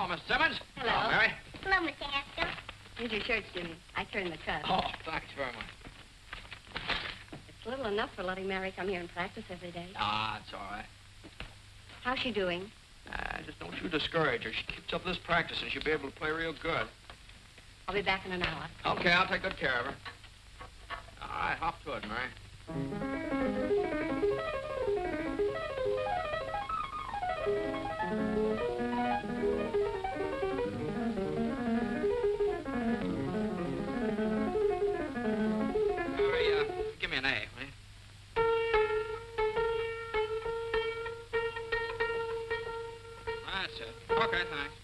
Miss Simmons. Hello. Hello, Mary. Hello, Mr. Haskell. Here's your shirts, Jimmy. I turned the cut. Oh, thanks very much. It's little enough for letting Mary come here and practice every day. Ah, it's all right. How's she doing? Just don't you discourage her. She keeps up this practice and she'll be able to play real good. I'll be back in an hour. Okay, I'll take good care of her. All right, hop to it, Mary. Give me an A, will you? That's it. Okay, thanks.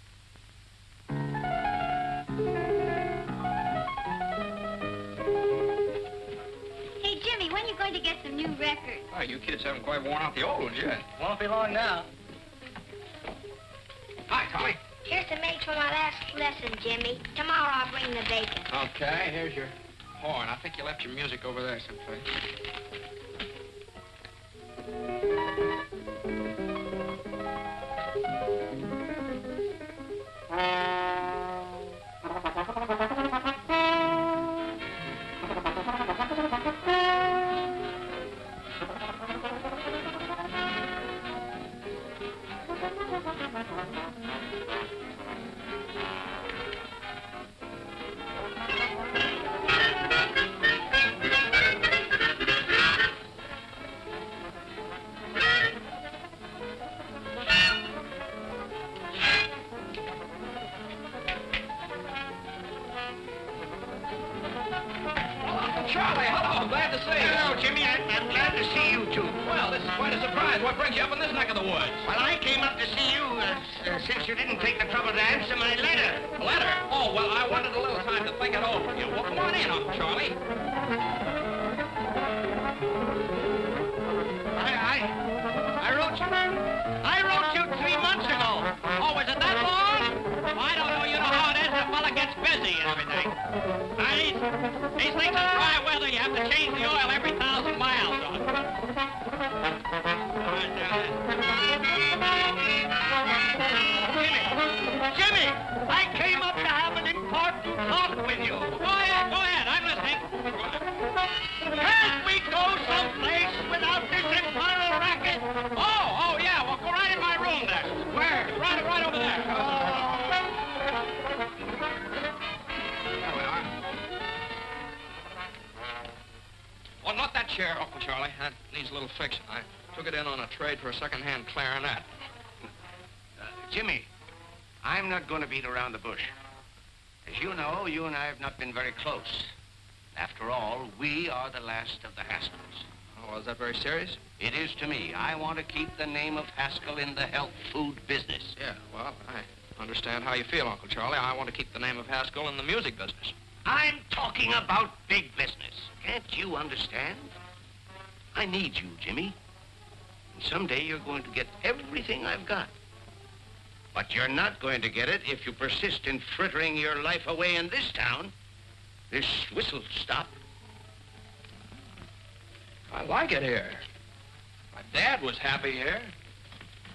Hey, Jimmy, when are you going to get some new records? Oh, you kids haven't quite worn out the old ones yet. Won't be long now. Hi, Tommy. Here's the mate for my last lesson, Jimmy. Tomorrow I'll bring the bacon. Okay, here's your horn. I think you left your music over there someplace. Charlie, hello. Glad to see you. Hello, Jimmy. I'm glad to see you, too. Well, this is quite a surprise. What brings you up in this neck of the woods? Well, I came up to see you since you didn't take the trouble to answer my letter. A letter? Oh, well, I wanted a little time to think it over. You well, come on in, Uncle Charlie. I wrote you 3 months ago. Oh, is it that long? I don't know. You know how it is. The fella gets busy and everything. These things in dry weather, you have to change the oil every 1,000 miles. Jimmy, I came up to have an important talk with you. Go ahead. I'm listening. Can't we go someplace without this infernal racket? Oh, yeah. Well, go right in my room there. Where? Right over there. There we are. Well, not that chair, Uncle Charlie. That needs a little fixing. I took it in on a trade for a second-hand clarinet. Jimmy, I'm not going to beat around the bush. As you know, you and I have not been very close. After all, we are the last of the Haskells. Oh, is that very serious? It is to me. I want to keep the name of Haskell in the health food business. Yeah, well, I understand how you feel, Uncle Charlie. I want to keep the name of Haskell in the music business. I'm talking about big business. Can't you understand? I need you, Jimmy. And someday you're going to get everything I've got. But you're not going to get it if you persist in frittering your life away in this town. This whistle stop. I like it here. My dad was happy here.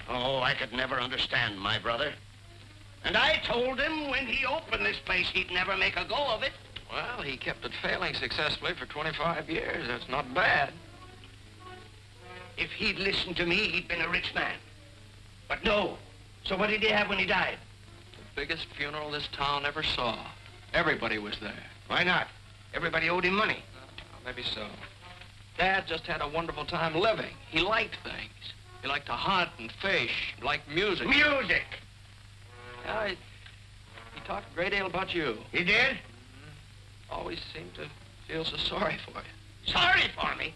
Oh, I could never understand my brother. And I told him when he opened this place, he'd never make a go of it. Well, he kept it failing successfully for 25 years. That's not bad. If he'd listened to me, he'd been a rich man. But no. So what did he have when he died? The biggest funeral this town ever saw. Everybody was there. Why not? Everybody owed him money. Maybe so. Dad just had a wonderful time living. He liked things. He liked to hunt and fish. He liked music. Music! Yeah, he talked a great deal about you. He did? Always seemed to feel so sorry for you. Sorry for me?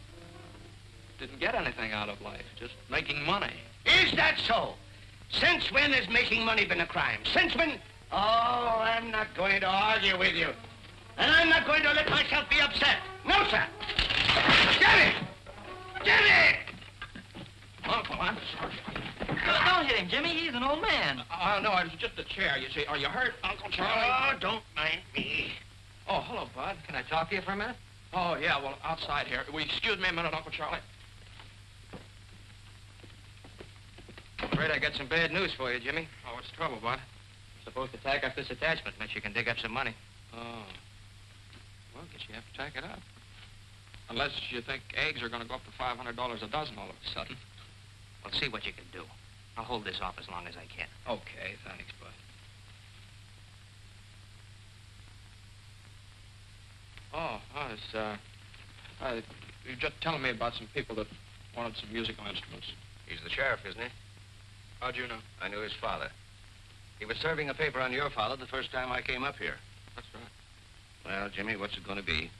Didn't get anything out of life, just making money. Is that so? Since when has making money been a crime? Since when? Oh, I'm not going to argue with you. And I'm not going to let myself be upset. No, sir. Jimmy! Jimmy! Uncle, I'm sorry. Don't hit him, Jimmy. He's an old man. No, it was just a chair, you see. Are you hurt, Uncle Charlie? Oh, don't mind me. Oh, hello, Bud. Can I talk to you for a minute? Oh, yeah, well, outside here. Will you excuse me a minute, Uncle Charlie? Afraid I got some bad news for you, Jimmy. Oh, what's the trouble, Bud? Supposed to tack up this attachment, unless you can dig up some money. Oh. Well, guess you have to tack it up. Unless you think eggs are going to go up to $500 a dozen all of a sudden. Well, see what you can do. I'll hold this off as long as I can. Okay, thanks, Bud. You're just telling me about some people that wanted some musical instruments. He's the sheriff, isn't he? How'd you know? I knew his father. He was serving a paper on your father the first time I came up here. That's right. Well, Jimmy, what's it going to be?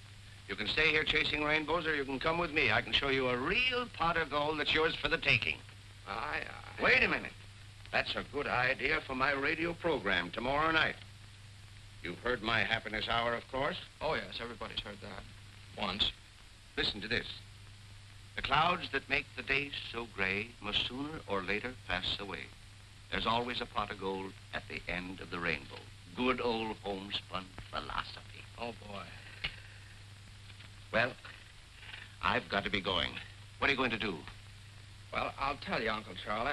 You can stay here chasing rainbows, or you can come with me. I can show you a real pot of gold that's yours for the taking. Aye. Wait a minute. That's a good idea for my radio program tomorrow night. You've heard my happiness hour, of course. Oh, yes, everybody's heard that. Once. Listen to this. The clouds that make the days so gray must sooner or later pass away. There's always a pot of gold at the end of the rainbow. Good old homespun philosophy. Oh, boy. Well, I've got to be going. What are you going to do? Well, I'll tell you, Uncle Charlie,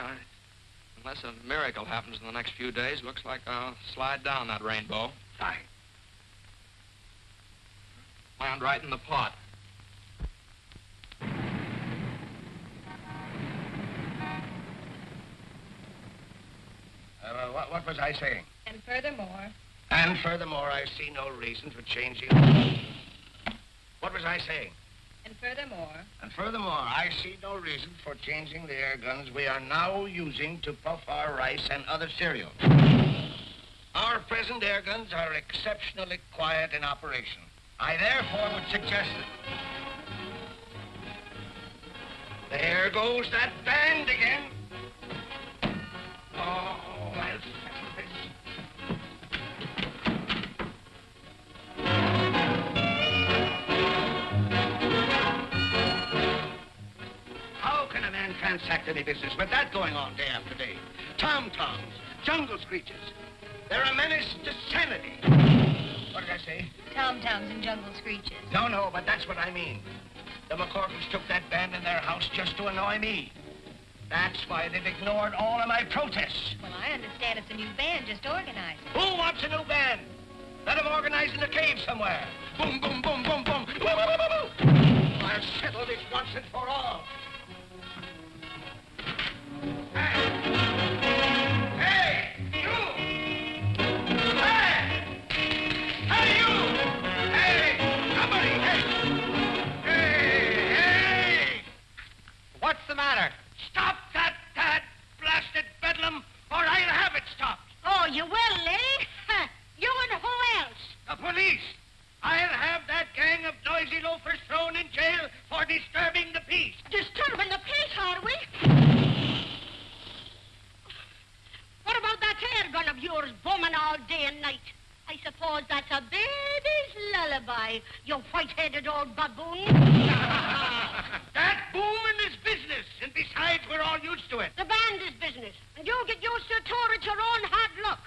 unless a miracle happens in the next few days, looks like I'll slide down that rainbow. Fine. Land right in the pot. What was I saying? And furthermore... And furthermore, I see no reason for changing... What was I saying? And furthermore... And furthermore, I see no reason for changing the air guns we are now using to puff our rice and other cereal. Our present air guns are exceptionally quiet in operation. I therefore would suggest that... There goes that band again. Oh, I'll settle this. How can a man transact any business with that going on day after day? Tom-toms, jungle screeches. They're a menace to sanity. What did I say? Tom-toms and jungle screeches. No, but that's what I mean. The McCorkles took that band in their house just to annoy me. That's why they've ignored all of my protests. Well, I understand it's a new band just organized. Who wants a new band? Let them organize in a cave somewhere. Boom, boom, boom, boom, boom. Woo, woo, woo, woo, woo. I'll settle this once and for all. Hey, you! Hey! Hey, you! Hey, somebody! Hey! What's the matter? Stop that blasted bedlam, or I'll have it stopped. Oh, you will, eh? You and who else? The police. I'll have that gang of noisy loafers thrown in jail for disturbing the peace. Disturbing the peace, are we? What about that air gun of yours booming all day and night? I suppose that's a baby's lullaby, you white-headed old baboon. That booming is business, and besides, we're all used to it. The band is business, and you get used to it too at your own hard luck.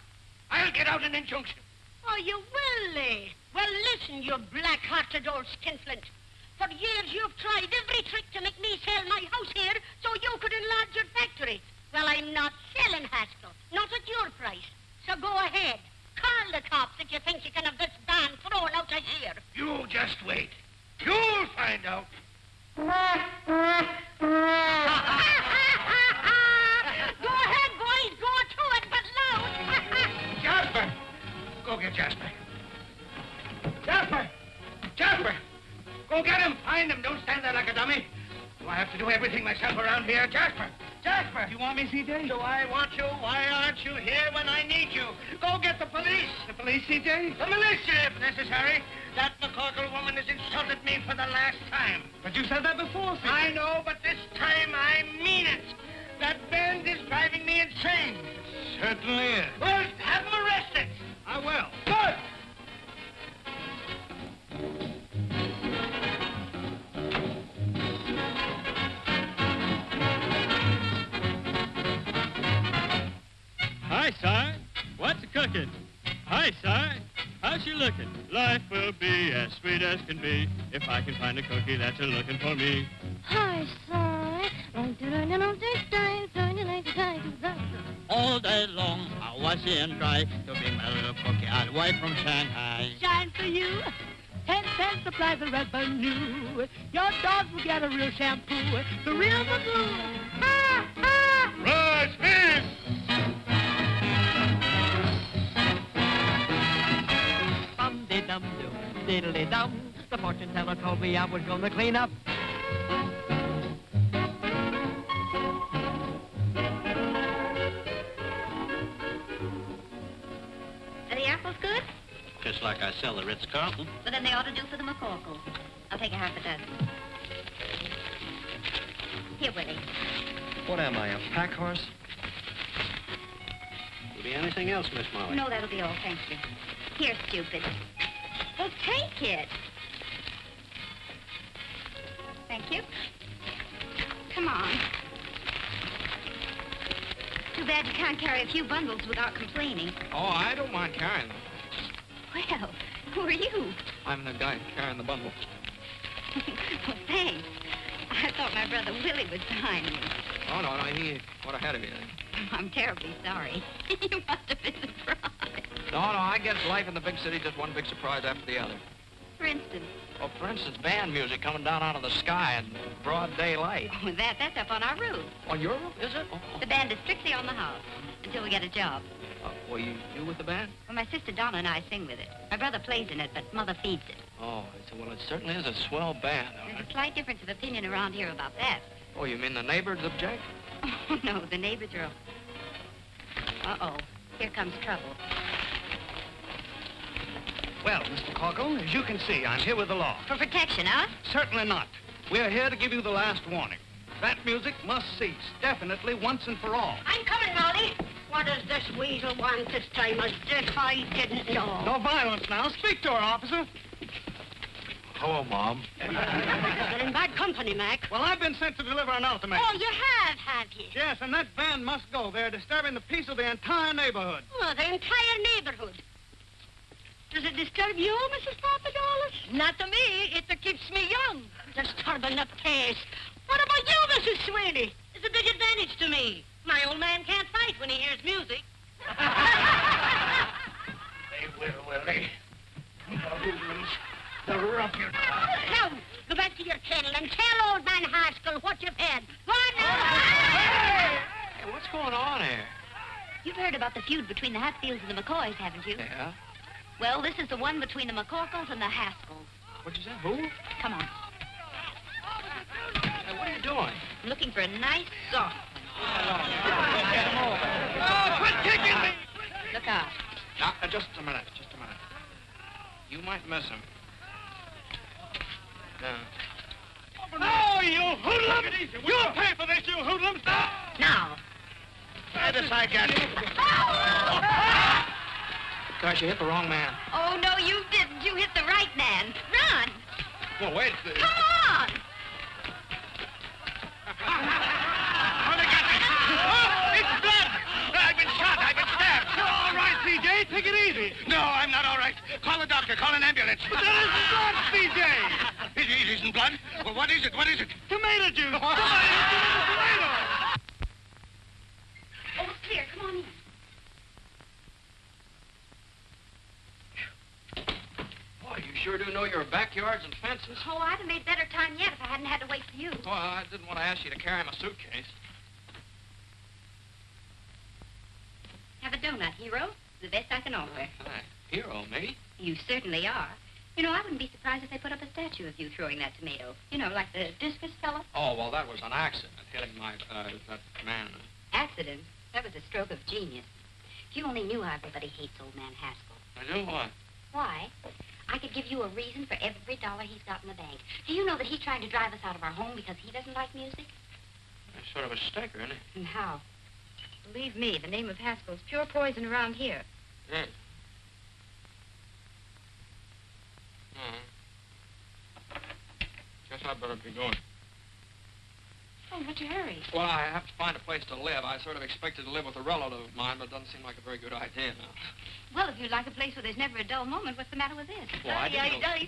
I'll get out an injunction. Oh, you will, eh? Well, listen, you black-hearted old skinflint. For years you've tried every trick to make me sell my house here so you could enlarge your factory. Well, I'm not selling, Haskell. Not at your price. So go ahead. Call the cops if you think you can have this band thrown out of here. You just wait. You'll find out. Go ahead, boys. Go to it, but loud. Jasper! Go get Jasper. Jasper! Jasper! Go get him. Find him. Don't stand there like a dummy. Do I have to do everything myself around here? Jasper! Jasper! You want me, C.J.? Do I want you? Why aren't you here when I need you? Go get the police. The police, C.J.? The militia, if necessary. That McCorkle woman has insulted me for the last time. But you said that before, C.J. I know, but this time I mean it. That band is driving me insane. Certainly is. Well, have them arrested. I will. Good. Hi, Si. What's cooking? Hi, Si. How's you looking? Life will be as sweet as can be if I can find a cookie that's a-looking for me. Hi, Si. All day long, I wash and dry. To be my little cookie, I'll wife from Shanghai. Shine for you. 10 cents supplies the revenue. Your dog will get a real shampoo. The real Magoo. Ha, ha. Rise, fish! Dum-de-dum-dum, diddly-dum. The fortune teller told me I was gonna clean up. Are the apples good? Just like I sell the Ritz-Carlton. Well, then they ought to do for the McCorkle. I'll take a half a dozen. Here, Willie. What am I, a pack horse? Will be anything else, Miss Molly? No, that'll be all, thank you. Here, stupid. Well, take it. Thank you. Come on. Too bad you can't carry a few bundles without complaining. Oh, I don't mind carrying them. Well, who are you? I'm the guy carrying the bundle. Well, thanks. I thought my brother Willie was behind me. Oh, no, he got ahead of you. I'm terribly sorry. You must have been surprised. No, I guess life in the big city just one big surprise after the other. For instance? Oh, for instance, band music coming down out of the sky in broad daylight. Oh, that's up on our roof. On your roof, is it? Oh. The band is strictly on the house until we get a job. Well, you with the band? Well, my sister Donna and I sing with it. My brother plays in it, but Mother feeds it. Oh, I said, well, it certainly is a swell band. There's a slight difference of opinion around here about that. Oh, you mean the neighbors object? Oh, no, the neighbors are... Uh-oh, here comes trouble. Well, Mr. McCorkle, as you can see, I'm here with the law. For protection, huh? Certainly not. We're here to give you the last warning. That music must cease, definitely, once and for all. I'm coming, Molly. What does this weasel want this time? As if I didn't know. No violence now. Speak to her, officer. Hello, Mom. You're in bad company, Mac. Well, I've been sent to deliver an ultimatum. Oh, you have you? Yes, and that band must go. They're disturbing the peace of the entire neighborhood. Oh, the entire neighborhood. Does it disturb you, Mrs. Papadopoulos? Not to me. It keeps me young. Disturbing the peace. What about you, Mrs. Sweeney? It's a big advantage to me. My old man can't fight when he hears music. They will they? The hoodlums, the ruffians. Now, go back to your kennel and tell old man Haskell what you've had. Go on now. Hey, what's going on here? You've heard about the feud between the Hatfields and the McCoys, haven't you? Yeah? Well, this is the one between the McCorkles and the Haskells. What'd you say? Who? Come on. Hey, what are you doing? I'm looking for a nice, soft one. Oh, quit kicking me! Look out. Now, just a minute. You might miss him. Oh, you hoodlums! You'll pay for this, you hoodlums! Now. This I get. Gosh, you hit the wrong man. Oh, no, you didn't. You hit the right man. Run. Well, wait. Come on. Oh, they got me. Oh, it's blood. I've been shot. I've been stabbed. You're all right, C.J. Take it easy. No, I'm not all right. Call the doctor. Call an ambulance. But there isn't blood, C.J. It isn't blood? Well, what is it? What is it? Tomato juice. Somebody give me the tomato. Oh, it's clear. Come on in. Boy, you sure do know your backyards and fences. Oh, I'd have made better time yet if I hadn't had to wait for you. Well, I didn't want to ask you to carry my suitcase. Have a donut, hero. The best I can offer. Hi. Hero, me? You certainly are. You know, I wouldn't be surprised if they put up a statue of you throwing that tomato. You know, like the discus fella. Oh, well, that was an accident, hitting my, that man. Accident? That was a stroke of genius. If you only knew how everybody hates old man Haskell. I do what? Why? I could give you a reason for every dollar he's got in the bank. Do you know that he's trying to drive us out of our home because he doesn't like music? That's sort of a sticker, isn't it? And how? Believe me, the name of Haskell's pure poison around here. Yeah. Guess I'd better be going. Oh, what's your hurry? Well, I have to find a place to live. I sort of expected to live with a relative of mine, but it doesn't seem like a very good idea now. Well, if you'd like a place where there's never a dull moment, what's the matter with this? Well, I didn't know...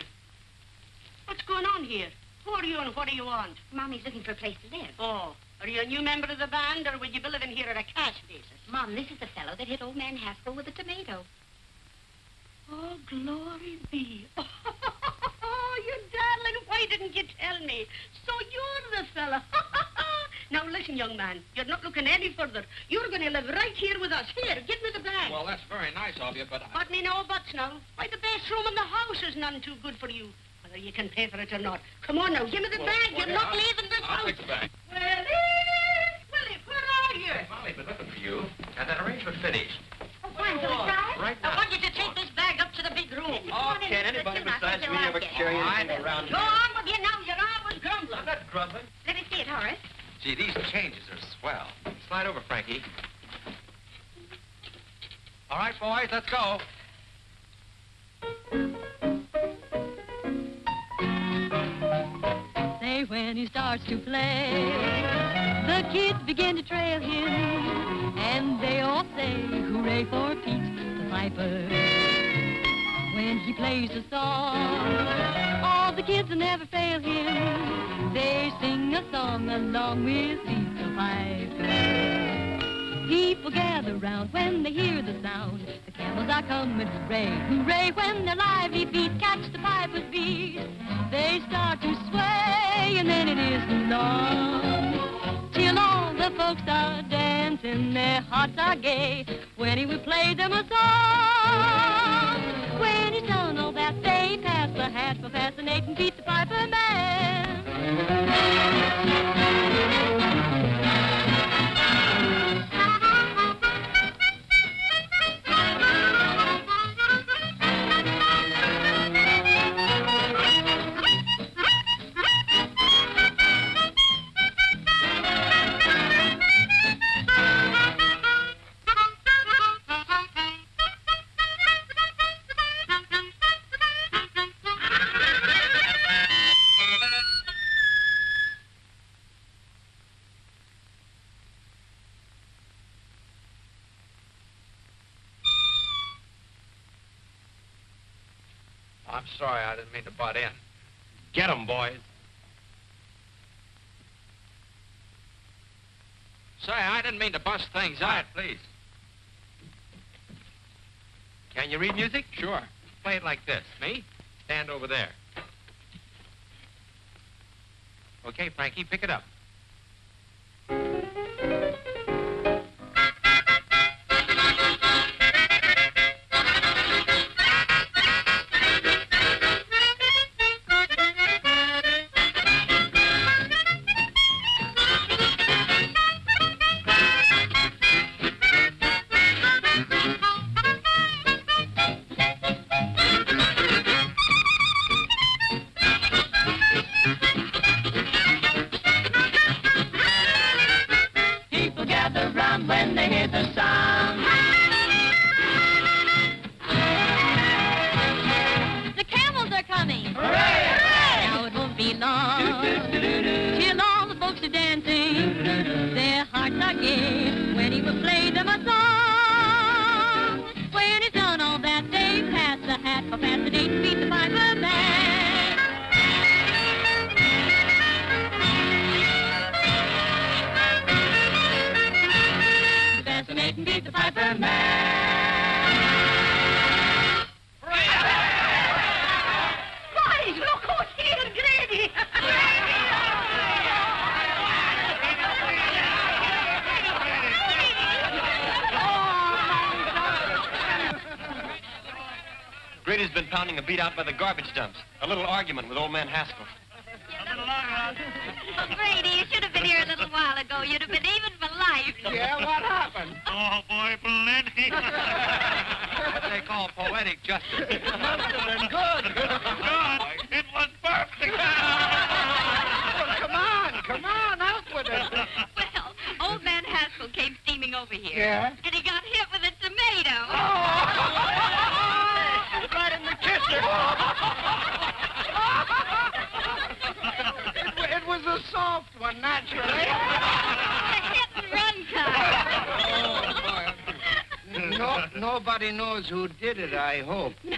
What's going on here? Who are you and what do you want? Mommy's looking for a place to live. Oh, Are you a new member of the band, or will you be living here at a cash basis? Mom, this is the fellow that hit old man Haskell with a tomato. Oh, glory be. Oh, you darling, why didn't you tell me? So you're the fella. Now, listen, young man, you're not looking any further. You're going to live right here with us. Here, give me the bag. Well, that's very nice of you, but But me no buts now. Why, the best room in the house is none too good for you. Whether you can pay for it or not. Come on now, give me the bag. You're not leaving this I'll house. take the bag. Willie, where are you? Molly, been looking for you. And that arrangement finished. Oh, fine, shall we try? Right I now. want you to take this bag up to the big room. Oh, can anybody besides me ever carry anything around Go here? on with you now. You're always grumbling. I'm not grumbling. Let me see it, Horace. Gee, these changes are swell. Slide over, Frankie. All right, boys, let's go. Say when he starts to play, the kids begin to trail him, and they all say, hooray for Pete the Piper. When he plays a song, all the kids will never fail him. They sing a song along with Pete the Piper. People gather round when they hear the sound. The camels are coming, hooray, hooray, when their lively feet catch the piper's beat. They start to sway, and then it isn't long till all the folks are dancing, their hearts are gay when he will play them a song. When he's done all that, they pass the hat for fascinating Pete the Piper Man. I'm sorry, I didn't mean to butt in. Get 'em, boys. Say, I didn't mean to bust things out. Please. Can you read music? Sure. Play it like this. Me? Stand over there. Okay, Frankie, pick it up. Grady's been pounding a beat out by the garbage dumps. A little argument with old man Haskell. Oh, Grady, you should have been here a little while ago. You'd have been even for life. Yeah, what happened? Oh, boy, plenty. What they call poetic justice. It must have been good. God, it was perfect. Well, come on, out with it. Well, old man Haskell came steaming over here. Yeah? And he got hit with a tomato. Right in the kisser. It was a soft one, naturally. A hit-and-run kind. Nobody knows who did it, I hope. No,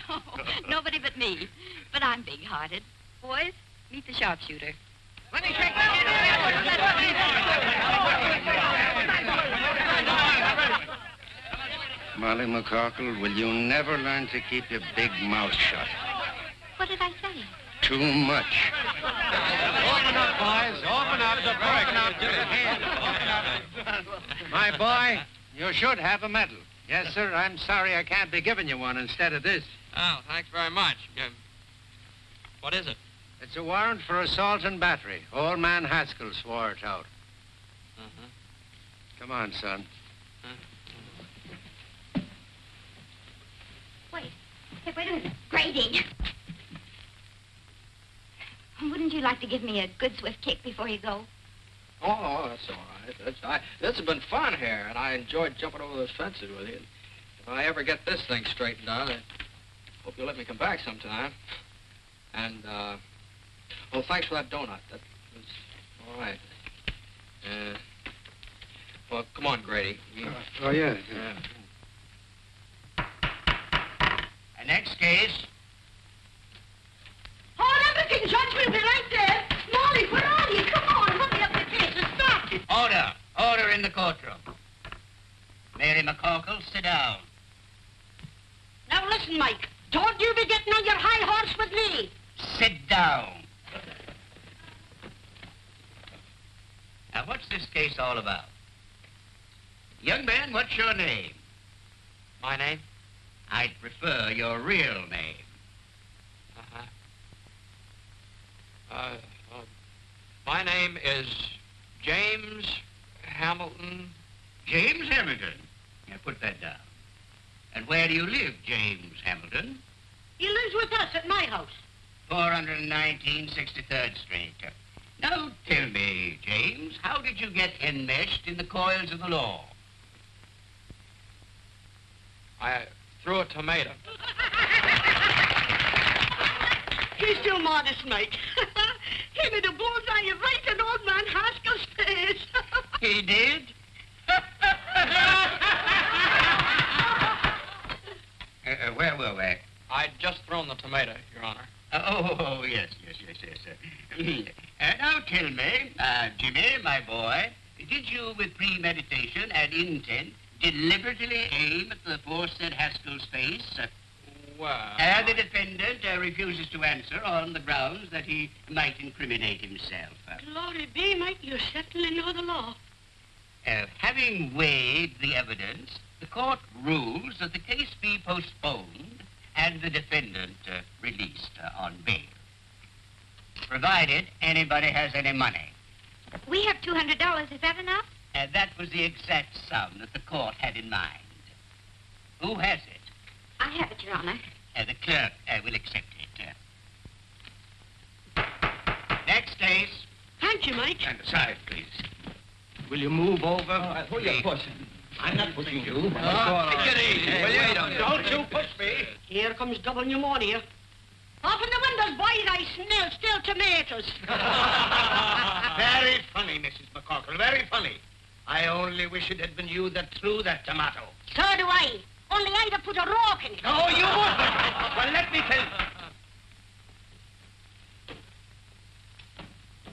nobody but me. But I'm big-hearted. Boys, meet the sharpshooter. Let me take Molly McCorkle, will you never learn to keep your big mouth shut? What did I say? Too much. Open up, boys. Open up. Open up. My boy, you should have a medal. Yes, sir. I'm sorry I can't be giving you one instead of this. Oh, thanks very much. What is it? It's a warrant for assault and battery. Old man Haskell swore it out. Come on, son. Wait. Hey, wait a minute. Grady. Wouldn't you like to give me a good swift kick before you go? Oh, that's all right. This has been fun here, and I enjoyed jumping over those fences with you. If I ever get this thing straightened out, I hope you'll let me come back sometime. And, well, thanks for that donut. That was all right. Well, come on, Grady. Oh, yeah. Next case. Hold everything, Judge. We'll be right there. Molly, where are you? Come on, hurry up the case and start it. Order. Order in the courtroom. Mary McCorkle, sit down. Now listen, Mike. Don't you be getting on your high horse with me. Sit down. Now, what's this case all about? Young man, what's your name? My name? I'd prefer your real name. My name is James Hamilton. James Hamilton. Now, put that down. And where do you live, James Hamilton? He lives with us at my house. 419 63rd Street. Now, tell me, James, how did you get enmeshed in the coils of the law? I threw a tomato. He's too modest, Mike. He made a bullseye right in old man Haskell's face. He did? Where were we? I'd just thrown the tomato, Your Honor. Oh, yes. Now tell me, Jimmy, my boy, did you, with premeditation and intent, deliberately aim at the aforesaid Haskell's face? Well... The defendant refuses to answer on the grounds that he might incriminate himself. Glory be, Mike, you certainly know the law. Having weighed the evidence, the court rules that the case be postponed and the defendant released on bail, provided anybody has any money. We have $200. Is that enough? That was the exact sum that the court had in mind. Who has it? I have it, Your Honor. The clerk will accept it. Next case. Thank you, Mike. Stand aside, please. Will you move over? Who you pushing? I'm not pushing you. Get easy, will you? Don't you push me. Here comes double pneumonia. Open the windows, boys. I smell still tomatoes. Very funny, Mrs. McCorkle. Very funny. I only wish it had been you that threw that tomato. So do I. Only I'd have put a rock in it. No, you wouldn't. Well, let me tell you.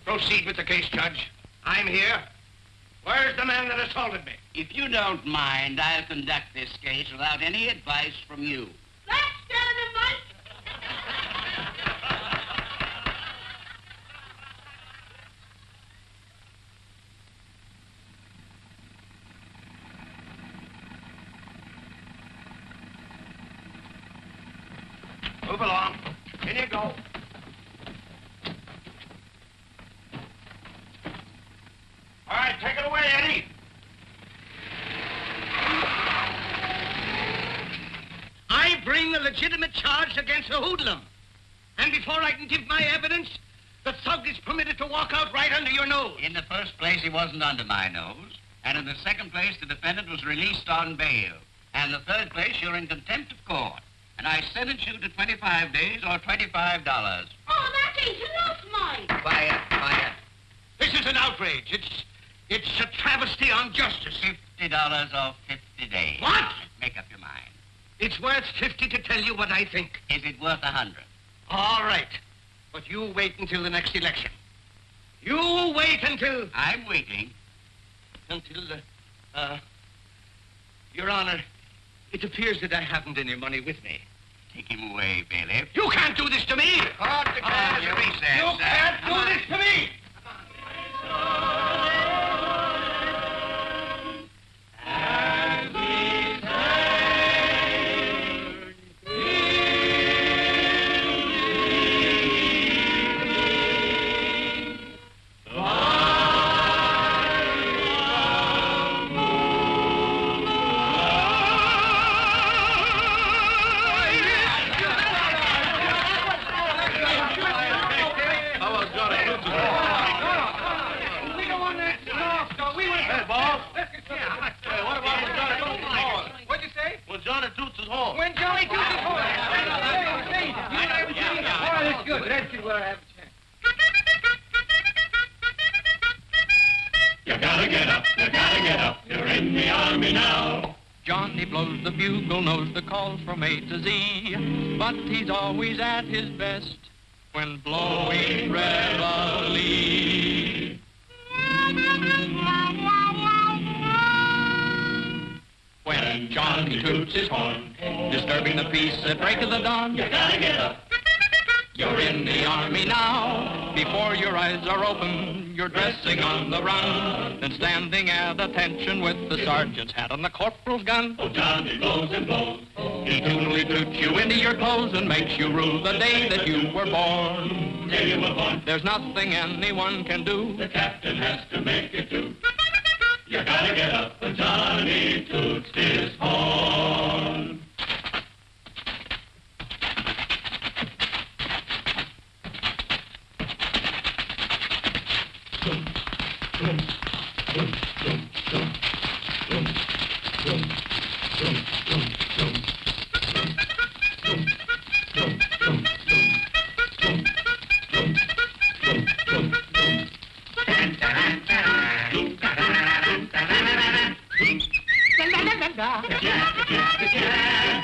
Proceed with the case, Judge. I'm here. Where's the man that assaulted me? If you don't mind, I'll conduct this case without any advice from you. Let's get him, Mike. Move along. In you go. All right, take it away, Eddie. I bring a legitimate charge against a hoodlum. And before I can give my evidence, the thug is permitted to walk out right under your nose. In the first place, he wasn't under my nose. And in the second place, the defendant was released on bail. And in the third place, you're in contempt of court. And I sentence you to 25 days or $25. Oh, that ain't enough, Mike. Quiet. This is an outrage. It's a travesty on justice. $50 or 50 days. What? Make up your mind. It's worth 50 to tell you what I think. Is it worth 100? All right. But you wait until the next election. You wait until... I'm waiting. Until, Your Honor, it appears that I haven't any money with me. Take him away, bailiff. You can't do this to me! Hold the car. You can't do this to me! Johnny blows the bugle, knows the calls from A to Z, but he's always at his best when blowing reveille. When Johnny toots his horn, disturbing the peace at break of the dawn, you gotta get up. You're in the army now. Before your eyes are open, you're dressing on the run and standing at attention with the sergeant's hat on the corporal's gun. Oh, Johnny blows and blows. He tunily toots you into your clothes and makes you rue the day that you were born. Day you were born. There's nothing anyone can do. The captain has to make it do. You gotta get up when Johnny toots his horn.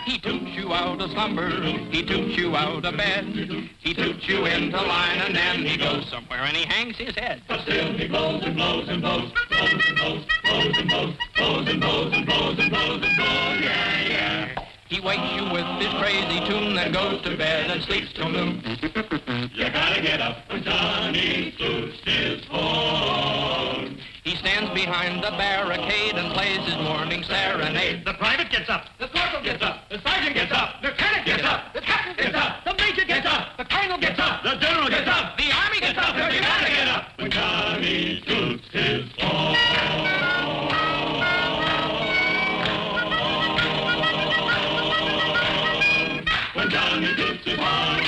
He toots you out of slumber, he toots you out of bed, he toots you into line and then he goes somewhere and he hangs his head. But still he blows and blows and blows, blows and blows, blows and blows, blows and blows and blows and blows and blows, yeah, yeah. He wakes you with his crazy tune, then goes to bed and sleeps till noon. You gotta get up when Johnny toots his horn. He stands behind the barricade and plays his morning serenade. The private gets up. The corporal gets up. The sergeant gets up. The lieutenant gets up. The captain gets up. The major gets up. The colonel gets up. The general gets up. The army gets up. You gotta get up when Johnny toots his horn. When Johnny toots his horn.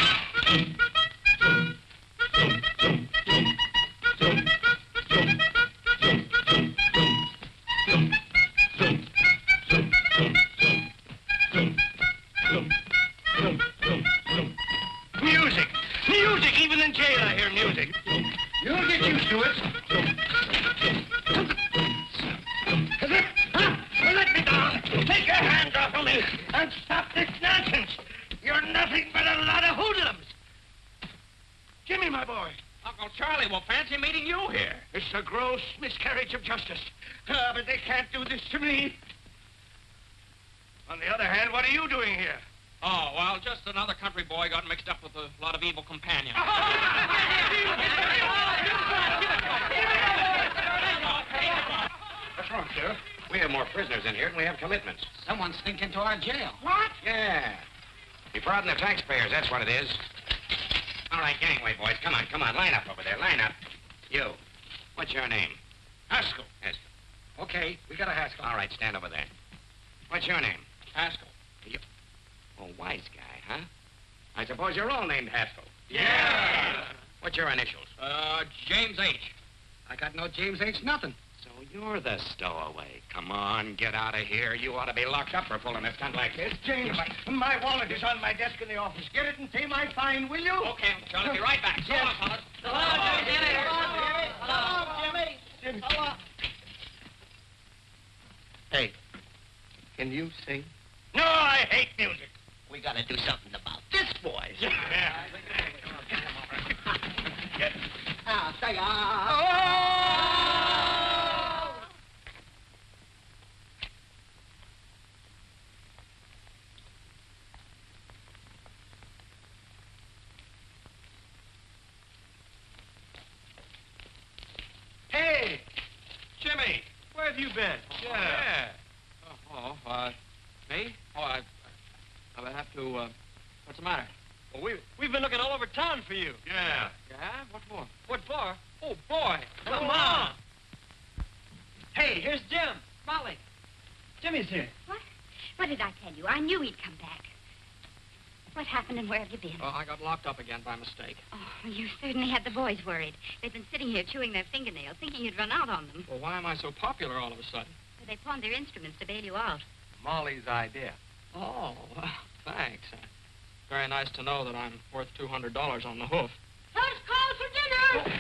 Music! Music! Even in jail I hear music. You'll get used to it. Let me down. Take your hands off of me and stop this nonsense. You're nothing but a lot of hoodlums. Jimmy, my boy. Uncle Charlie will fancy meeting you here. It's a gross miscarriage of justice. But they can't do this to me. On the other hand, what are you doing here? Oh, well, just another country boy got mixed up with a lot of evil companions. What's wrong, Sheriff? We have more prisoners in here than we have commitments. Someone's sneaked into our jail. What? Yeah. Defrauding the taxpayers, that's what it is. All right, gangway, boys. Come on, line up over there. Line up. You. What's your name? Haskell. Haskell. Okay, we got a Haskell. All right, stand over there. What's your name? Haskell. Oh, wise guy, huh? I suppose you're all named Haskell. Yeah. What's your initials? James H. I got no James H. nothing. So you're the stowaway. Come on, get out of here. You ought to be locked up for pulling a stunt like this. James, my wallet is on my desk in the office. Get it and pay my fine, will you? Okay, Uncle Charlie, be right back. So long, fellas. Jimmy. Hey, can you sing? No, I hate music. We got to do something about this, boys. Yeah. Say, have you been? Yeah. Me? Oh, I have to, what's the matter? Well, we've been looking all over town for you. Yeah. Yeah? What for? What for? Oh, boy. Come on. Hey, here's Jim. Molly. Jimmy's here. What did I tell you? I knew he'd come back. What happened and where have you been? Well, I got locked up again by mistake. Oh, you certainly had the boys worried. They've been sitting here chewing their fingernails, thinking you'd run out on them. Well, why am I so popular all of a sudden? So they pawned their instruments to bail you out. Molly's idea. Oh, well, thanks. Very nice to know that I'm worth $200 on the hoof. First call for dinner!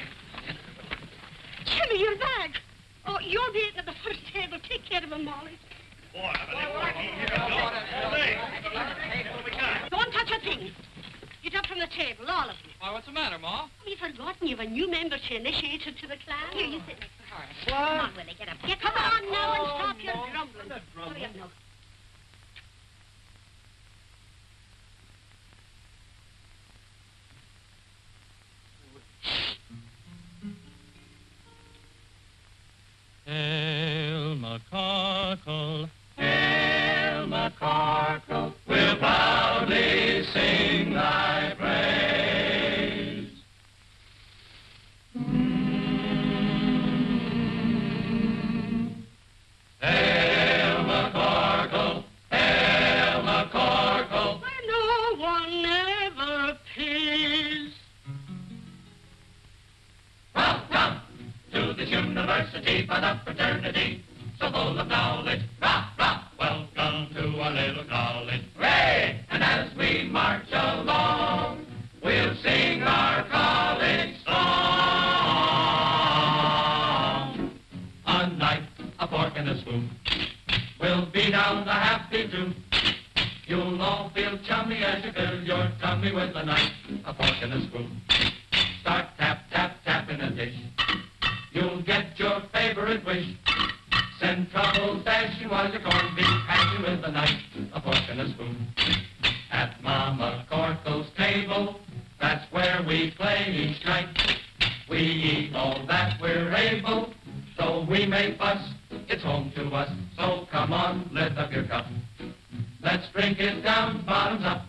Jimmy, you're back. Oh, you'll be eating at the foot of the table. Take care of him, Molly. Don't touch a thing. Get up from the table, all of you. Why, what's the matter, Ma? Have you forgotten you've a new member to initiate into the class? Here, you sit next to Horace. What? Come on, Willie, get up. Come on now and stop your grumbling. Hurry up now. Hail McCarkle, Hail McCarkle, we'll proudly sing thy praise. Hail McCarkle, Hail McCarkle, Where no one ever pays. welcome to this university for the fraternity, so full of knowledge. Rah, rah, welcome to our little college. Hooray! And as we march along, we'll sing our college song. A knife, a fork, and a spoon. We'll be down the happy tune. You'll all feel chummy as you fill your tummy with a knife, a fork, and a spoon. Start tap, tap, tap in a dish. You'll get your favorite wish. Send troubles dashing while your corned beef hashing with a knife, a fork, and a spoon. At Mama Corkle's table, that's where we play each night. We eat all that we're able, though we may fuss, it's home to us. So come on, lift up your cup. Let's drink it down, bottoms up.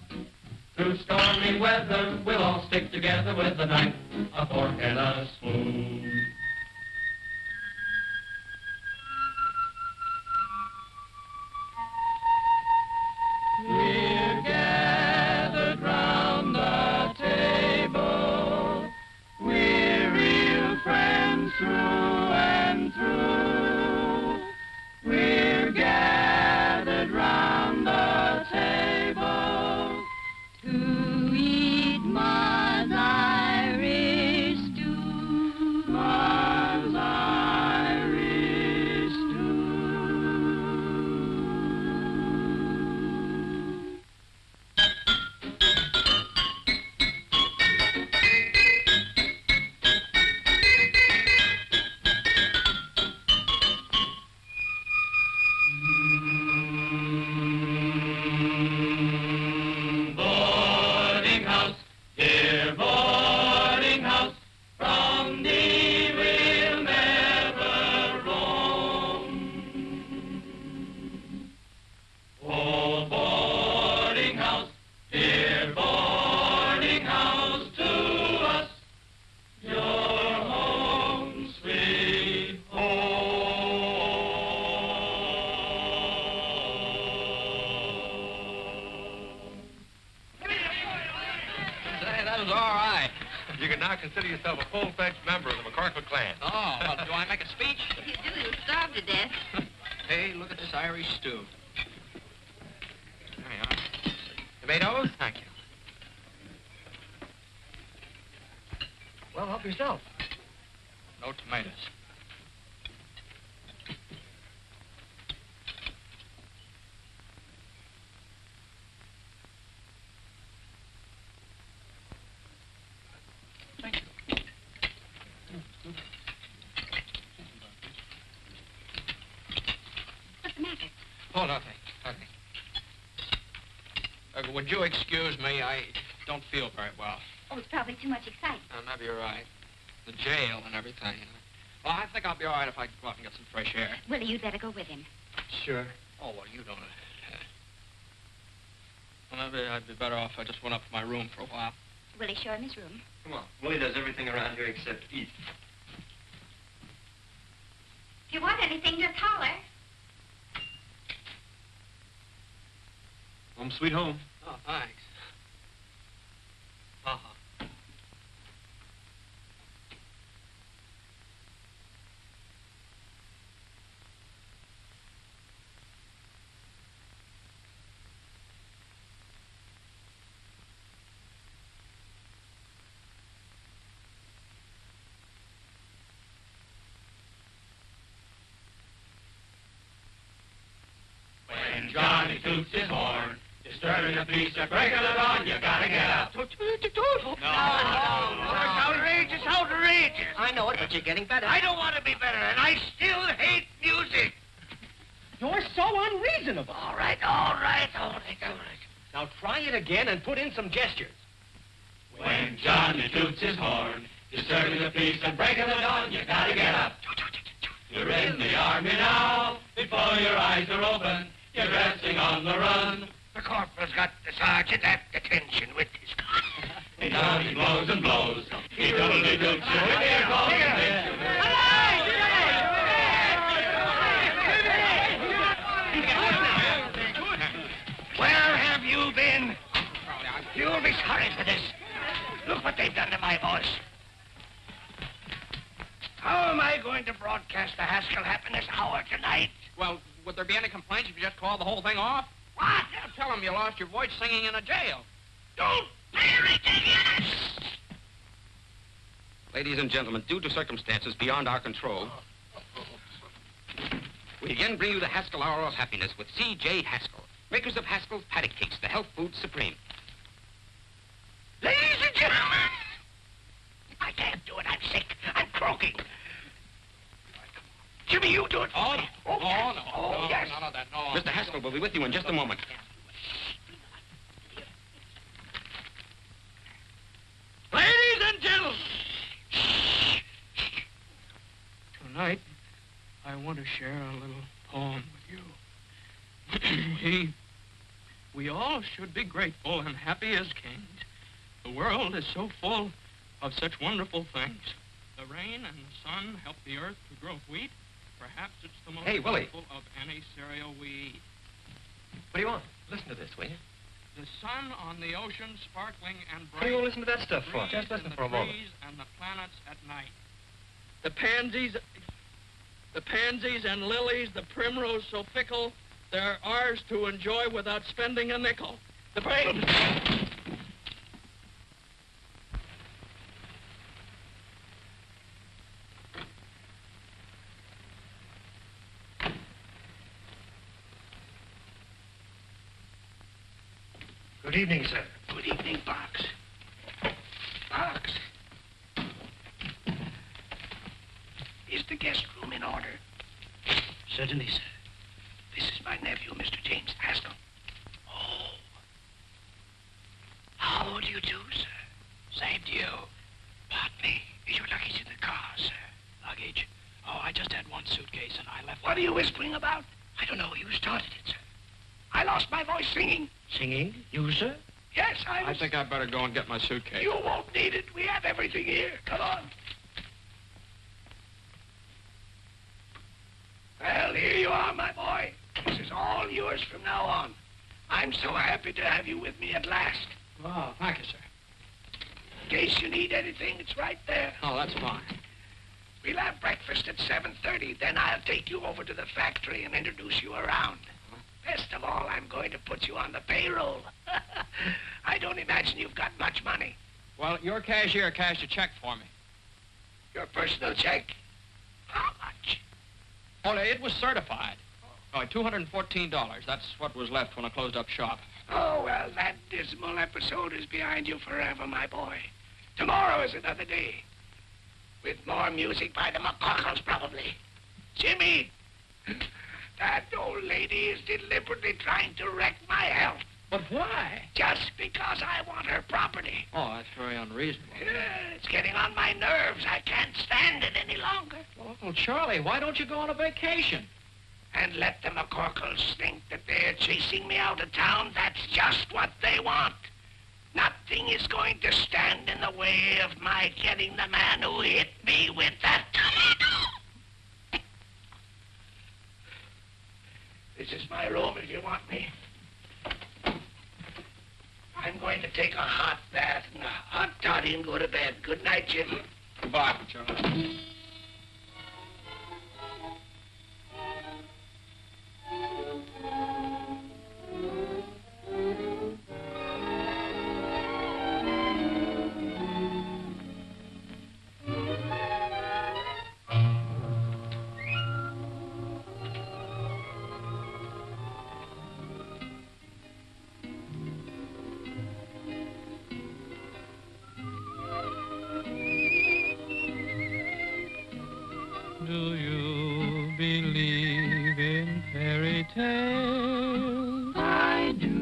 Through stormy weather, we'll all stick together with a knife, a fork, and a spoon. We're gathered round the table. We're real friends through and through. We're gathered round the table To eat Ma's Irish stew. Ma's Irish stew. Boarding house, dear boarding house, from thee we'll never roam. Oh, boarding house, dear boarding house, to us, your home, sweet home. Say, that was all right. You can now consider yourself a full-fledged member of the McCarkle clan. Oh, well, do I make a speech? If you do, you'll starve to death. Hey, look at this Irish stew. There you are. Tomatoes? Thank you. Well, help yourself. No tomatoes. Thank you. What's the matter? Oh, nothing. Nothing. Would you excuse me? I don't feel very well. Oh, it's probably too much excitement. Maybe you're right. The jail and everything. Well, I think I'll be all right if I go out and get some fresh air. Willie, you'd better go with him. Sure. Oh, well, you don't. Well, maybe I'd be better off if I just went up to my room for a while. Willie, show him his room. Come on. Willie does everything around here except eat. If you want anything, just holler. Home sweet home. Oh, thanks. Uh-huh. When Johnny toots his horn, disturbing the peace of break of the dawn, you gotta get up. No. It's outrageous, outrageous. I know it, but you're getting better. I don't want to be better, and I still hate music. You're so unreasonable. All right. Now try it again and put in some gestures. When Johnny toots his horn, disturbing the peace and break of the dawn, you gotta get up. You're in the army now, before your eyes are open, you're dressing on the run. The corporal's got the sergeant at detention with his gun. Johnny blows and blows, he totally toots you with ear calls and makes you Where have you been? You'll be sorry for this. Look what they've done to my voice. How am I going to broadcast the Haskell Happiness Hour tonight? Well, would there be any complaints if you just called the whole thing off? What? Yeah, tell them you lost your voice singing in a jail. Don't be ridiculous! Ladies and gentlemen, due to circumstances beyond our control, we again bring you the Haskell Hour of Happiness with C.J. Haskell, makers of Haskell's Paddock Cakes, the health food supreme. Ladies and gentlemen, I can't do it. I'm sick. I'm croaking. Jimmy, you do it for me. No, yes. none of that, no. Mr. Haskell will be with you in just a moment. Ladies and gentlemen. Tonight, I want to share a little poem with you. We all should be grateful and happy as kings. The world is so full of such wonderful things. The rain and the sun help the earth to grow wheat. Perhaps it's the most Hey, Willie. wonderful of any cereal we eat. What do you want? Listen to this, will you? The sun on the ocean sparkling and bright. What do you want to listen to that stuff for? Breeze Just listen in the for a moment. trees and the planets at night. The pansies and lilies, the primrose so fickle, they're ours to enjoy without spending a nickel. The Good evening, sir. Good evening, Box. Box. Is the guest room in order? Certainly, sir. This is my nephew, Mr. James Haskell. Oh. How do you do, sir? Same to you. Pardon me. Is your luggage in the car, sir? Luggage? Oh, I just had one suitcase and I left... What are you whispering about? I don't know. You started it, sir. I lost my voice singing. Singing? You, sir? Yes, I think I'd better go and get my suitcase. You won't need it. We have everything here. Come on. Well, here you are, my boy. This is all yours from now on. I'm so happy to have you with me at last. Oh, thank you, sir. In case you need anything, it's right there. Oh, that's fine. We'll have breakfast at 7:30. Then I'll take you over to the factory and introduce you around. Best of all, I'm going to put you on the payroll. I don't imagine you've got much money. Well, your cashier cashed a check for me. Your personal check? How much? Oh, it was certified. Oh, $214. That's what was left when I closed up shop. Oh, well, that dismal episode is behind you forever, my boy. Tomorrow is another day. With more music by the McCockles, probably. Jimmy! That old lady is deliberately trying to wreck my health. But why? Just because I want her property. Oh, that's very unreasonable. It's getting on my nerves. I can't stand it any longer. Well, Uncle Charlie, why don't you go on a vacation? And let the McCorkles think that they're chasing me out of town. That's just what they want. Nothing is going to stand in the way of my getting the man who hit me with that tomato. This is my room if you want me. I'm going to take a hot bath and a hot toddy and go to bed. Good night, Jim. Goodbye, Uncle Charlie. Do you believe in fairy tales? I do.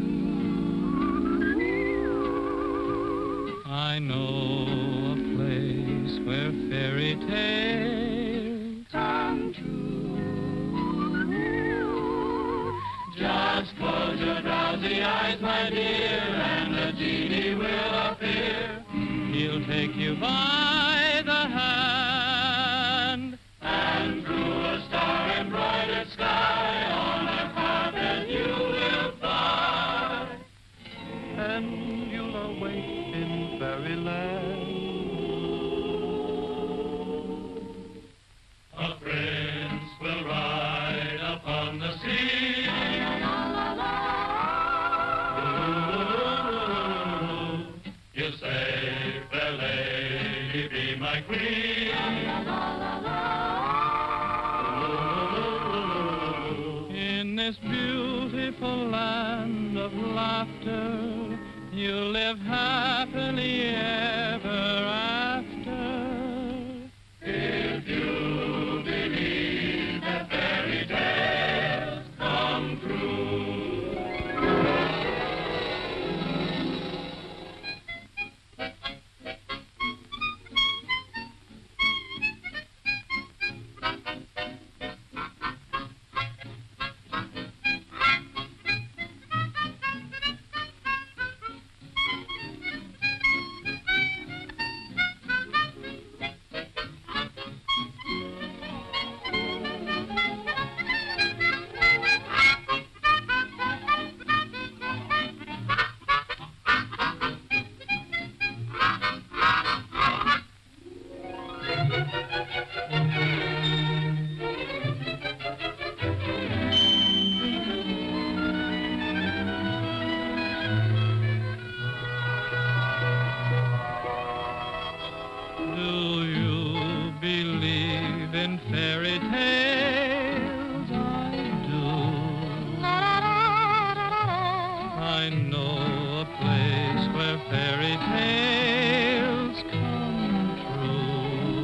I know a place where fairy tales come true. Just close your drowsy eyes, my dear, and the genie will appear. He'll take you by the hand, and through a star-embroidered sky on a carpet you will fly, and you'll awake in fairyland. A prince will ride upon the sea. You'll say, fair lady, be my queen. In this beautiful land of laughter, you'll live happily ever after. If you believe that fairy tales come true. Do you believe in fairy tales? I do. I know a place where fairy tales come true.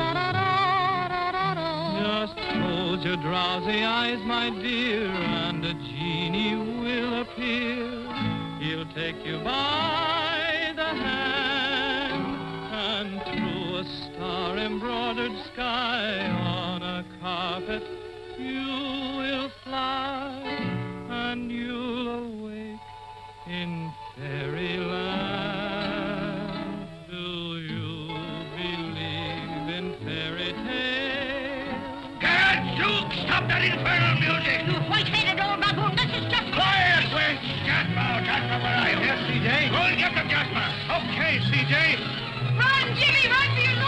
Just close your drowsy eyes, my dear, and a genie will appear. He'll take you by the hand, and through a star-embroidered sky on a carpet you will fly, and you'll awake in fairyland. Do you believe in fairy tales? Gadzooks, stop that infernal music! You white-headed old baboon, this is just... Quiet, Wait! Jasper, Jasper, where are you? Yes, C.J.? Go and get them, Jasper. Okay, C.J. Run, Jimmy, run for your life!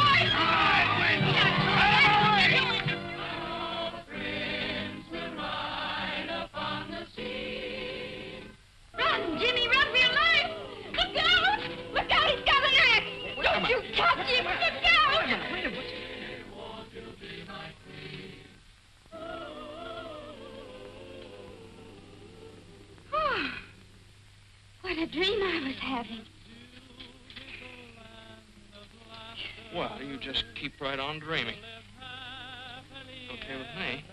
Run, Jimmy, run for your life! Look out! Look out, he's got an axe! Don't you touch him! Look out! Wait a minute. What a dream I was having. Well, you just keep right on dreaming. Okay with me.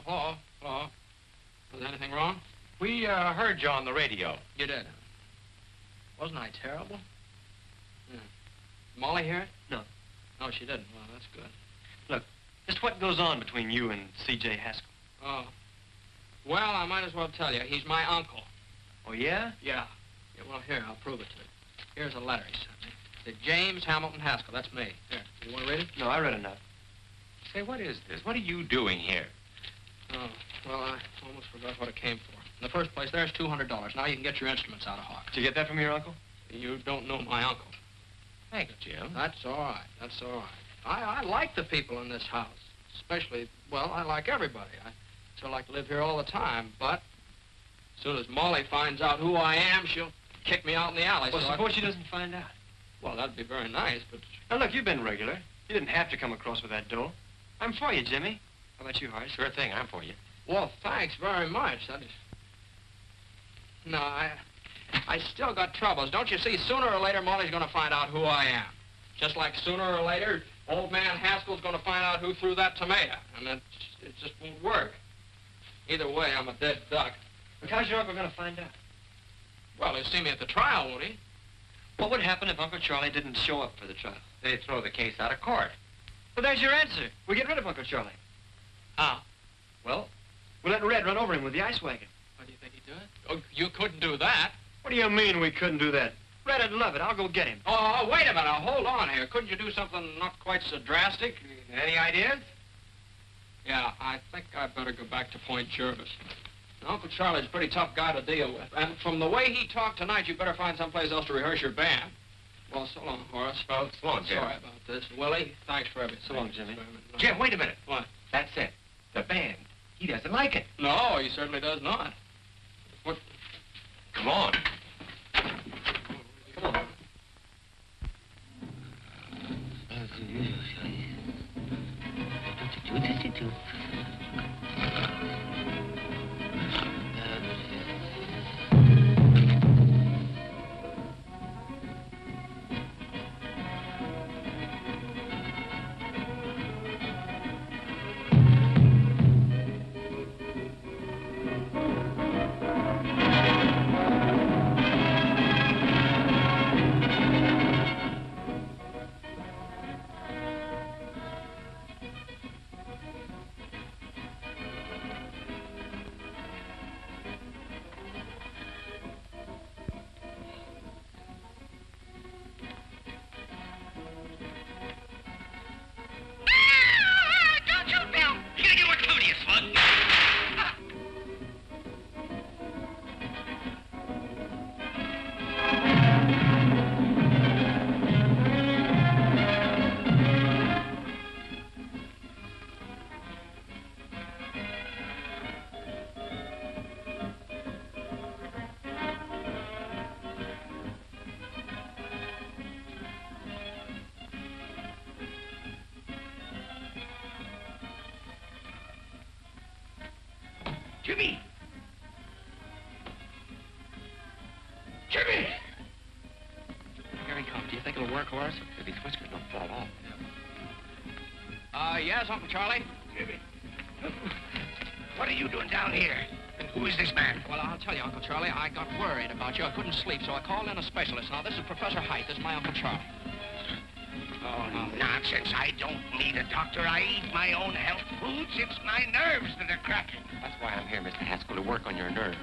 hello, hello. Was anything wrong? We heard you on the radio. You did. Wasn't I terrible? Yeah. Molly hear it? No. No, she didn't. Well, that's good. Look, just what goes on between you and C.J. Haskell? Oh. Well, I might as well tell you. He's my uncle. Oh, yeah? Yeah. Yeah, well, here, I'll prove it to you. Here's a letter he sent me. To James Hamilton Haskell. That's me. Here, you want to read it? No, I read enough. Say, what is this? What are you doing here? Oh, well, I almost forgot what it came for. In the first place, there's $200. Now you can get your instruments out of Hawk. Did you get that from your uncle? You don't know my uncle. Thanks, Jim. That's all right. That's all right. I like the people in this house. Especially, well, I like everybody. I still like to live here all the time, but as soon as Molly finds out who I am, she'll kick me out in the alley. Well, so suppose she doesn't find out. Well, that'd be very nice, but... Now, look, you've been regular. You didn't have to come across with that dough. I'm for you, Jimmy. How about you, Horace? Sure thing, I'm for you. Well, thanks very much. That is... No, I still got troubles. Don't you see, sooner or later, Molly's going to find out who I am. Just like sooner or later, old man Haskell's going to find out who threw that tomato. And it just won't work. Either way, I'm a dead duck. But how's your uncle going to find out? Well, he'll see me at the trial, won't he? What would happen if Uncle Charlie didn't show up for the trial? They'd throw the case out of court. Well, there's your answer. We get rid of Uncle Charlie. How? Well, we'll let Red run over him with the ice wagon. What do you think he'd do it? Oh, you couldn't do that. What do you mean we couldn't do that? Red'd love it. I'll go get him. Oh, wait a minute. Hold on here. Couldn't you do something not quite so drastic? Any ideas? Yeah, I think I'd better go back to Point Jervis. Uncle Charlie's a pretty tough guy to deal with. And from the way he talked tonight, you better find someplace else to rehearse your band. Well, so long, Horace. Well, so long, Jim. Sorry about this. Willie, thanks for everything. So long, Jimmy. Jim, wait a minute. What? That's it. The band. He doesn't like it. No, he certainly does not. What? Come on. Come on. Jimmy! Jimmy! Here he comes. Do you think it'll work, Horace? If his whiskers don't fall off. Yes, Uncle Charlie? Jimmy. What are you doing down here? And who is this man? Well, I'll tell you, Uncle Charlie, I got worried about you. I couldn't sleep, so I called in a specialist. Now, this is Professor Height. This is my Uncle Charlie. Oh, no. Nonsense. I don't need a doctor. I eat my own health foods. It's my nerves that are cracking. That's why I'm here, Mr. Haskell, to work on your nerves.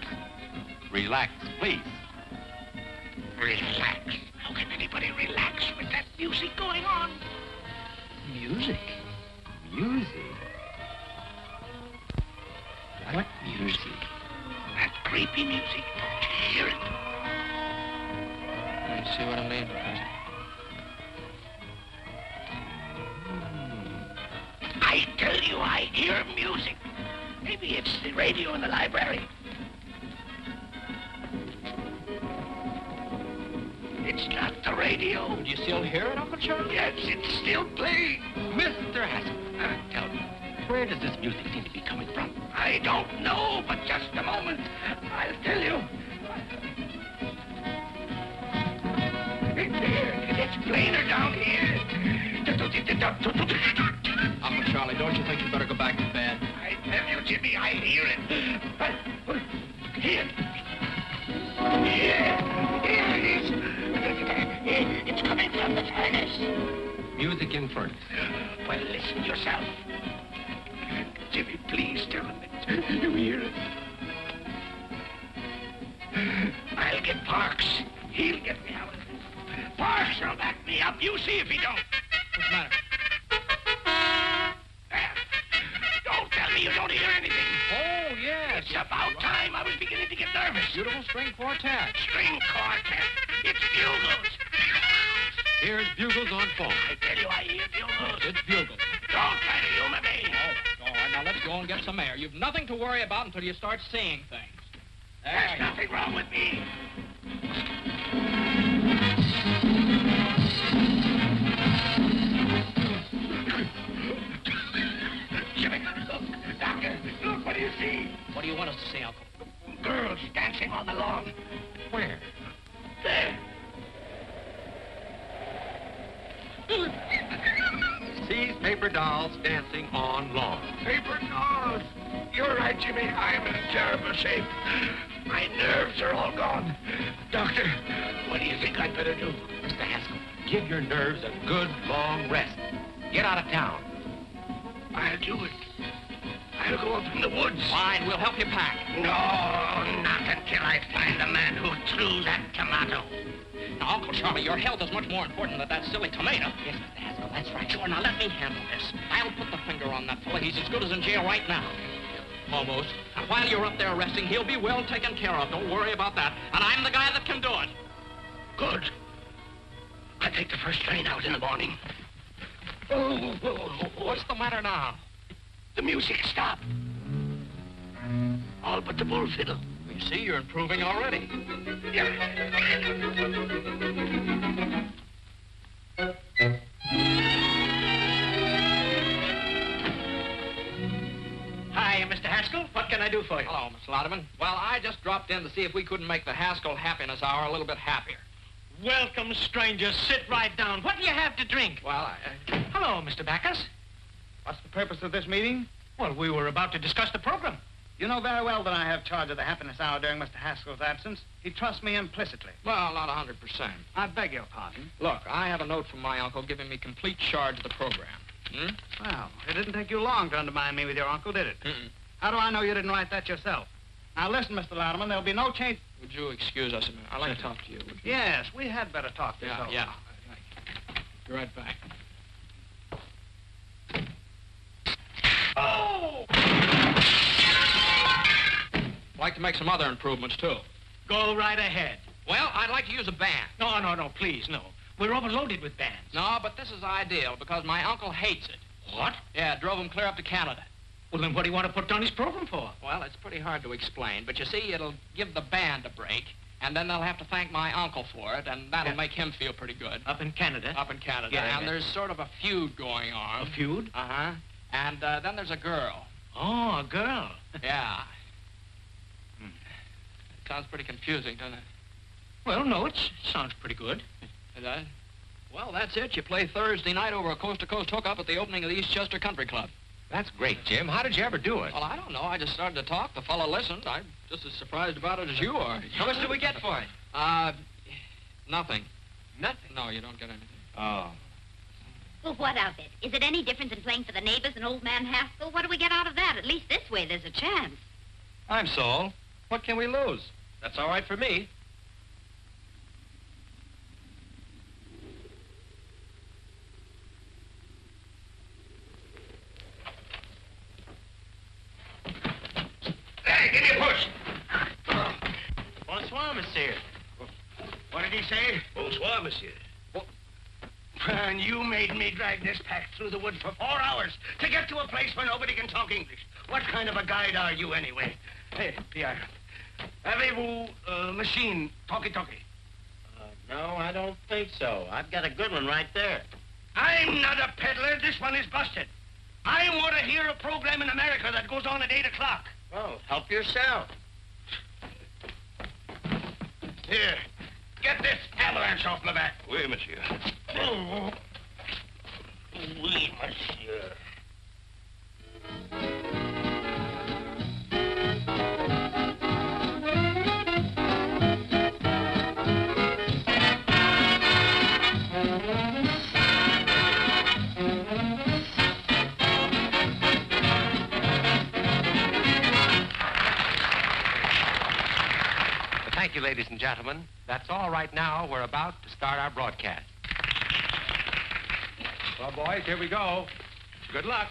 Relax, please. Relax. How can anybody relax with that music going on? Music? Music? What music? That creepy music. Don't you hear it? You see what I mean, Professor? I tell you, I hear music. Maybe it's the radio in the library. It's not the radio. Do you still hear it, Uncle Charlie? Yes, it's still playing. Mr. Haskell, tell me, where does this music seem to be coming from? I don't know, but just a moment. I'll tell you. It's plainer down here. Uncle Charlie, don't you think you better go back to bed? I tell you, Jimmy, I hear it. Here. Here it is. It's coming from the furnace. Music in furnace. Well, listen yourself. Jimmy, please tell him it. You hear it? I'll get Parks. He'll get me out of this. Parks will back me up. You see if he don't. What's the matter? Don't tell me you don't hear anything. Oh, yes. It's about time. I was beginning to get nervous. Beautiful string quartet. String quartet. It's bugles. Here's Bugles on phone. I tell you, I hear bugles. It's Bugles. Don't try to humor me. All right, now let's go and get some air. You've nothing to worry about until you start seeing things. There's nothing wrong with me. Jimmy, look. Doctor, look, what do you see? What do you want us to see, Uncle? Girls dancing on the lawn. Where? There. Sees paper dolls dancing on lawn. Paper dolls. You're right, Jimmy. I'm in terrible shape. My nerves are all gone. Doctor, what do you think I'd better do? Mr. Haskell, give your nerves a good long rest. Get out of town. I'll do it. I'll go up in the woods. Fine, we'll help you pack. No, not until I find the man who threw that tomato. Now, Uncle Charlie, your health is much more important than that silly tomato. Yes, Mr. Haskell, that's right. Sure, now let me handle this. I'll put the finger on that fella. He's as good as in jail right now. Almost. And while you're up there resting, he'll be well taken care of. Don't worry about that. And I'm the guy that can do it. Good. I'll take the first train out in the morning. Oh, What's the matter now? the music stopped. All but the bull fiddle. You see, you're improving already. Hi, Mr. Haskell. What can I do for you? Hello, Miss Lauderman. Well, I just dropped in to see if we couldn't make the Haskell Happiness Hour a little bit happier. Welcome, stranger. Sit right down. What do you have to drink? Well, Hello, Mr. Backus. What's the purpose of this meeting? Well, we were about to discuss the program. You know very well that I have charge of the Happiness Hour during Mr. Haskell's absence. He trusts me implicitly. well, not 100%. I beg your pardon. Look, I have a note from my uncle giving me complete charge of the program. Well, it didn't take you long to undermine me with your uncle, did it? Mm-mm. How do I know you didn't write that yourself? Now, listen, Mr. Louderman, there'll be no change. Would you excuse us a minute? I'd like to talk to you. Would you? Yes, we had better talk this over. Yeah. Be right back. Oh! Like to make some other improvements, too. Go right ahead. Well, I'd like to use a band. No, please, no. We're overloaded with bands. No, but this is ideal because my uncle hates it. What? Yeah, it drove him clear up to Canada. Well, then what do you want to put on his program for? Well, it's pretty hard to explain, but you see, it'll give the band a break, and then they'll have to thank my uncle for it, and that'll make him feel pretty good. Up in Canada? Up in Canada. Yeah, and there's sort of a feud going on. A feud? Uh-huh. And then there's a girl. Oh, a girl. Yeah. Sounds pretty confusing, doesn't it? Well, no, it sounds pretty good. It does? Well, that's it. You play Thursday night over a coast-to-coast hookup at the opening of the Eastchester Country Club. That's great, Jim. How did you ever do it? Well, I don't know. I just started to talk. The fellow listened. I'm just as surprised about it as you are. How much do we get for it? Nothing. Nothing. No, you don't get anything. Oh. Well, what of it? Is it any different than playing for the neighbors and old man Haskell? What do we get out of that? At least this way there's a chance. I'm Saul. What can we lose? That's all right for me. Hey, give me a push. Bonsoir, monsieur. What did he say? Bonsoir, monsieur. And you made me drag this pack through the woods for 4 hours to get to a place where nobody can talk English. What kind of a guide are you, anyway? Hey, Pierre. Avez-vous machine, talkie-talkie? No, I don't think so. I've got a good one right there. I'm not a peddler. This one is busted. I want to hear a program in America that goes on at 8 o'clock. Well, help yourself. Here, get this avalanche off my back. Oui, monsieur. Oh. Oui, monsieur. you, ladies and gentlemen. That's all right now. We're about to start our broadcast. Well, boys, here we go. Good luck.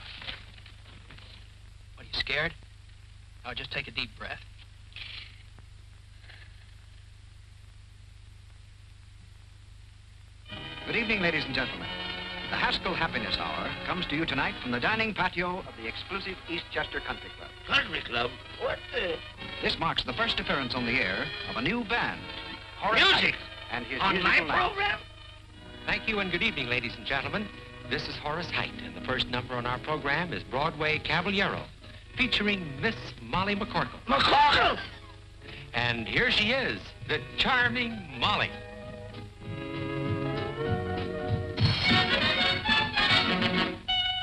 What, are you scared? Now, just take a deep breath. Good evening, ladies and gentlemen. The Haskell Happiness Hour comes to you tonight from the dining patio of the exclusive Eastchester Country Club. Country Club? What the... This marks the first appearance on the air of a new band, Horace Music? Height and his On my musical night. program? Thank you and good evening, ladies and gentlemen. This is Horace Height, and the first number on our program is Broadway Caballero, featuring Miss Molly McCorkle. McCorkle! And here she is, the charming Molly.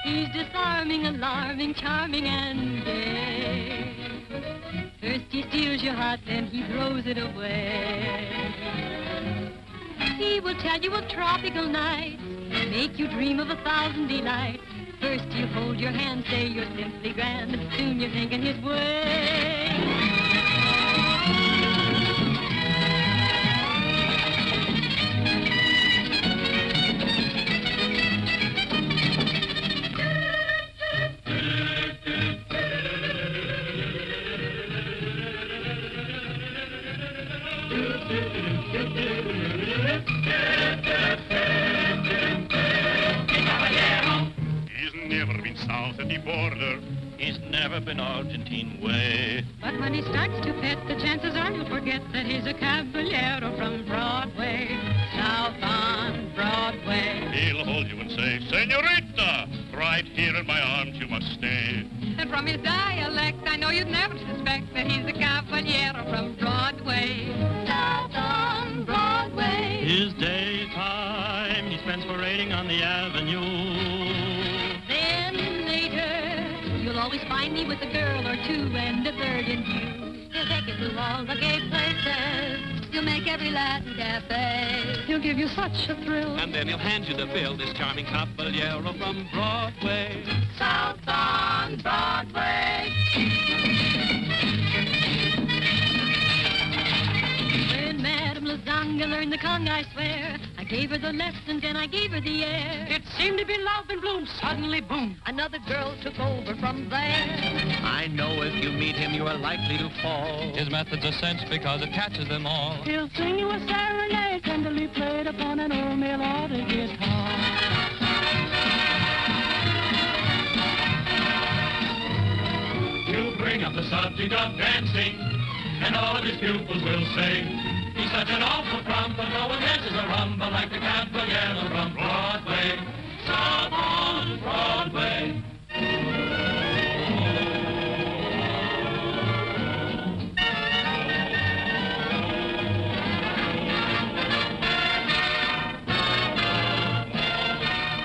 He's disarming, alarming, charming, and gay. First he steals your heart, then he throws it away. He will tell you of tropical nights, make you dream of 1,000 delights. First you hold your hand, say you're simply grand, soon you're thinking his way. He's never been south of the border. He's never been Argentine way. But when he starts to pet, the chances are you'll forget that he's a caballero from Broadway, south on Broadway. He'll hold you and say, Senorita, right here in my arms you must stay. And from his dialect, I know you'd never suspect that he's a caballero from Broadway, south on Broadway. His daytime he spends parading on the avenue. Then later, you'll always find me with a girl or two and a third in view. He'll take you to all the gay places. He'll make every Latin cafe. He'll give you such a thrill. And then he'll hand you the bill, this charming caballero from Broadway. South on Broadway. When Madame Lasagna learned the conga, I swear, I gave her the lessons and I gave her the air. It seemed to be love in bloom, suddenly boom. Another girl took over from there. I know if you meet him, you are likely to fall. His method's a cinch because it catches them all. He'll sing you a serenade tenderly played upon an old mail-order guitar. He'll bring up the subject of dancing, and all of his pupils will sing. He's such an awful trump, but no one dances a rumba like the caballero from Broadway, south on Broadway.